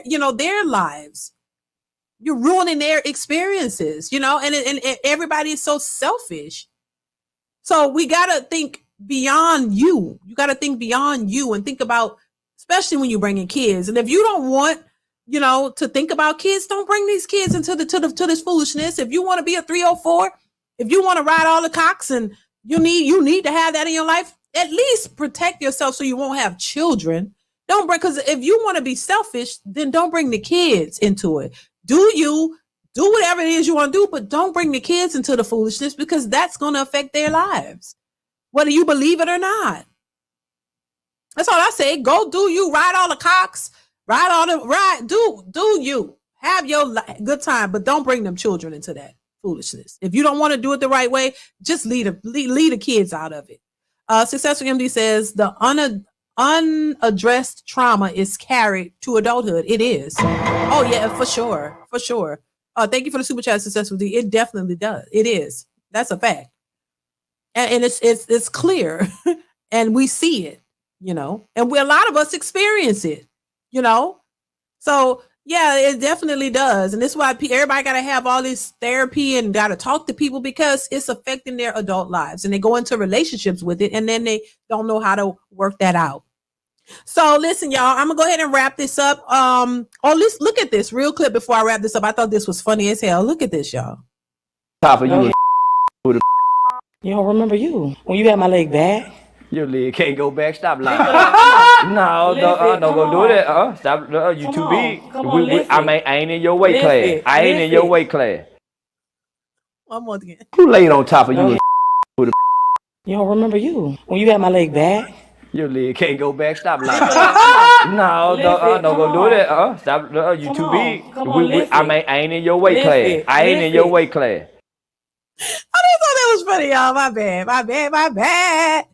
you know, their lives. You're ruining their experiences, you know, and everybody is so selfish. So we gotta think beyond you. You gotta think beyond you and think about, especially when you bring in kids. And if you don't want, you know, to think about kids, don't bring these kids into this foolishness. If you want to be a 304, if you want to ride all the cocks and you need to have that in your life, at least protect yourself so you won't have children. Don't bring, because if you want to be selfish, then don't bring the kids into it. Do whatever it is you want to do, but don't bring the kids into the foolishness, because that's going to affect their lives. whether you believe it or not. That's all I say. Go do you, ride all the cocks, do you. Have your good time, but don't bring them children into that foolishness. If you don't want to do it the right way, just lead the kids out of it. Successful MD says the unaddressed trauma is carried to adulthood. It is. Oh yeah, for sure. For sure. Thank you for the super chat, Successful D. It definitely does. It is. That's a fact. And it's clear. And we see it, you know, and a lot of us experience it, you know. So yeah, it definitely does. And this is why everybody got to have all this therapy and got to talk to people, because it's affecting their adult lives, and they go into relationships with it, and then they don't know how to work that out. So listen, y'all, I'm gonna go ahead and wrap this up. Let's look at this real quick before I wrap this up. I thought this was funny as hell. Look at this, y'all. Top of you. You don't remember you when you had my leg back? Your leg can't go back. Stop lying. No, don't go do that. Stop. You too big. I ain't in your weight class. I ain't in your weight class. One more again. Who laid on top of you? You don't remember you when you had my leg back? Your leg can't go back. Stop lying. No, don't go do that. Stop. You too big. I ain't in your weight class. I ain't in your weight class. I just thought that was funny, y'all. My bad.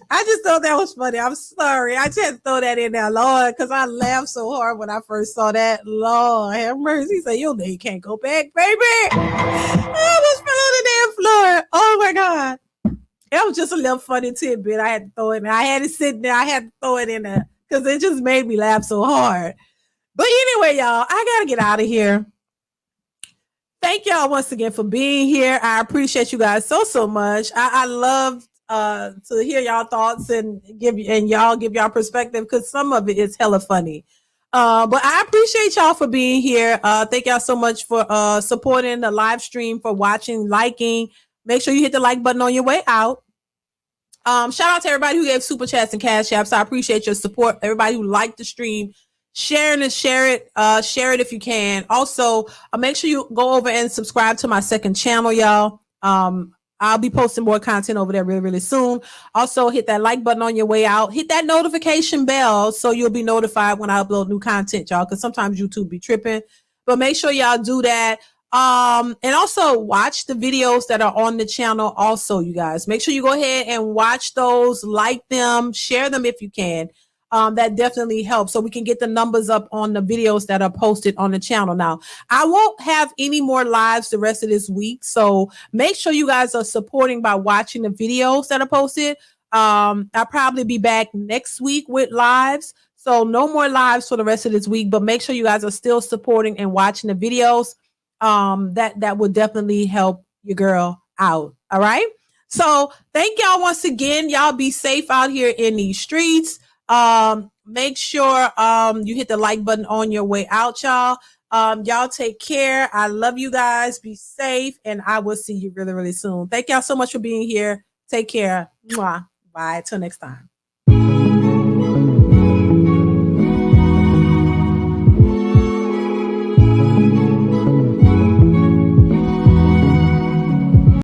I just thought that was funny. I'm sorry. I just had to throw that in there, Lord, because I laughed so hard when I first saw that. Lord, have mercy. He said, your leg can't go back, baby. I was on the damn floor. Oh, my God. It was just a little funny tidbit. I had to throw it in there. I had it sitting there. I had to throw it in there because it just made me laugh so hard. But anyway, y'all, I got to get out of here. Thank y'all once again for being here. I appreciate you guys so much. I love to hear y'all thoughts and y'all give y'all perspective, because some of it is hella funny. But I appreciate y'all for being here. Thank y'all so much for supporting the live stream, for watching, liking. Make sure you hit the like button on your way out. Shout out to everybody who gave super chats and cash apps. I appreciate your support. Everybody who liked the stream, share it if you can. Also, make sure you go over and subscribe to my second channel, y'all. I'll be posting more content over there really, really soon. Also, hit that like button on your way out. Hit that notification bell so you'll be notified when I upload new content, y'all, because sometimes YouTube be tripping. But make sure y'all do that. And also watch the videos that are on the channel. Also, you guys, make sure you go ahead and watch those, like them, share them if you can. That definitely helps, so we can get the numbers up on the videos that are posted on the channel. Now, I won't have any more lives the rest of this week, so make sure you guys are supporting by watching the videos that are posted. I'll probably be back next week with lives, so no more lives for the rest of this week, but make sure you guys are still supporting and watching the videos. That will definitely help your girl out. All right, so thank y'all once again. Y'all be safe out here in these streets. Make sure you hit the like button on your way out, y'all. Y'all take care. I love you guys. Be safe, and I will see you really, really soon. Thank y'all so much for being here. Take care. Mwah. Bye. Till next time.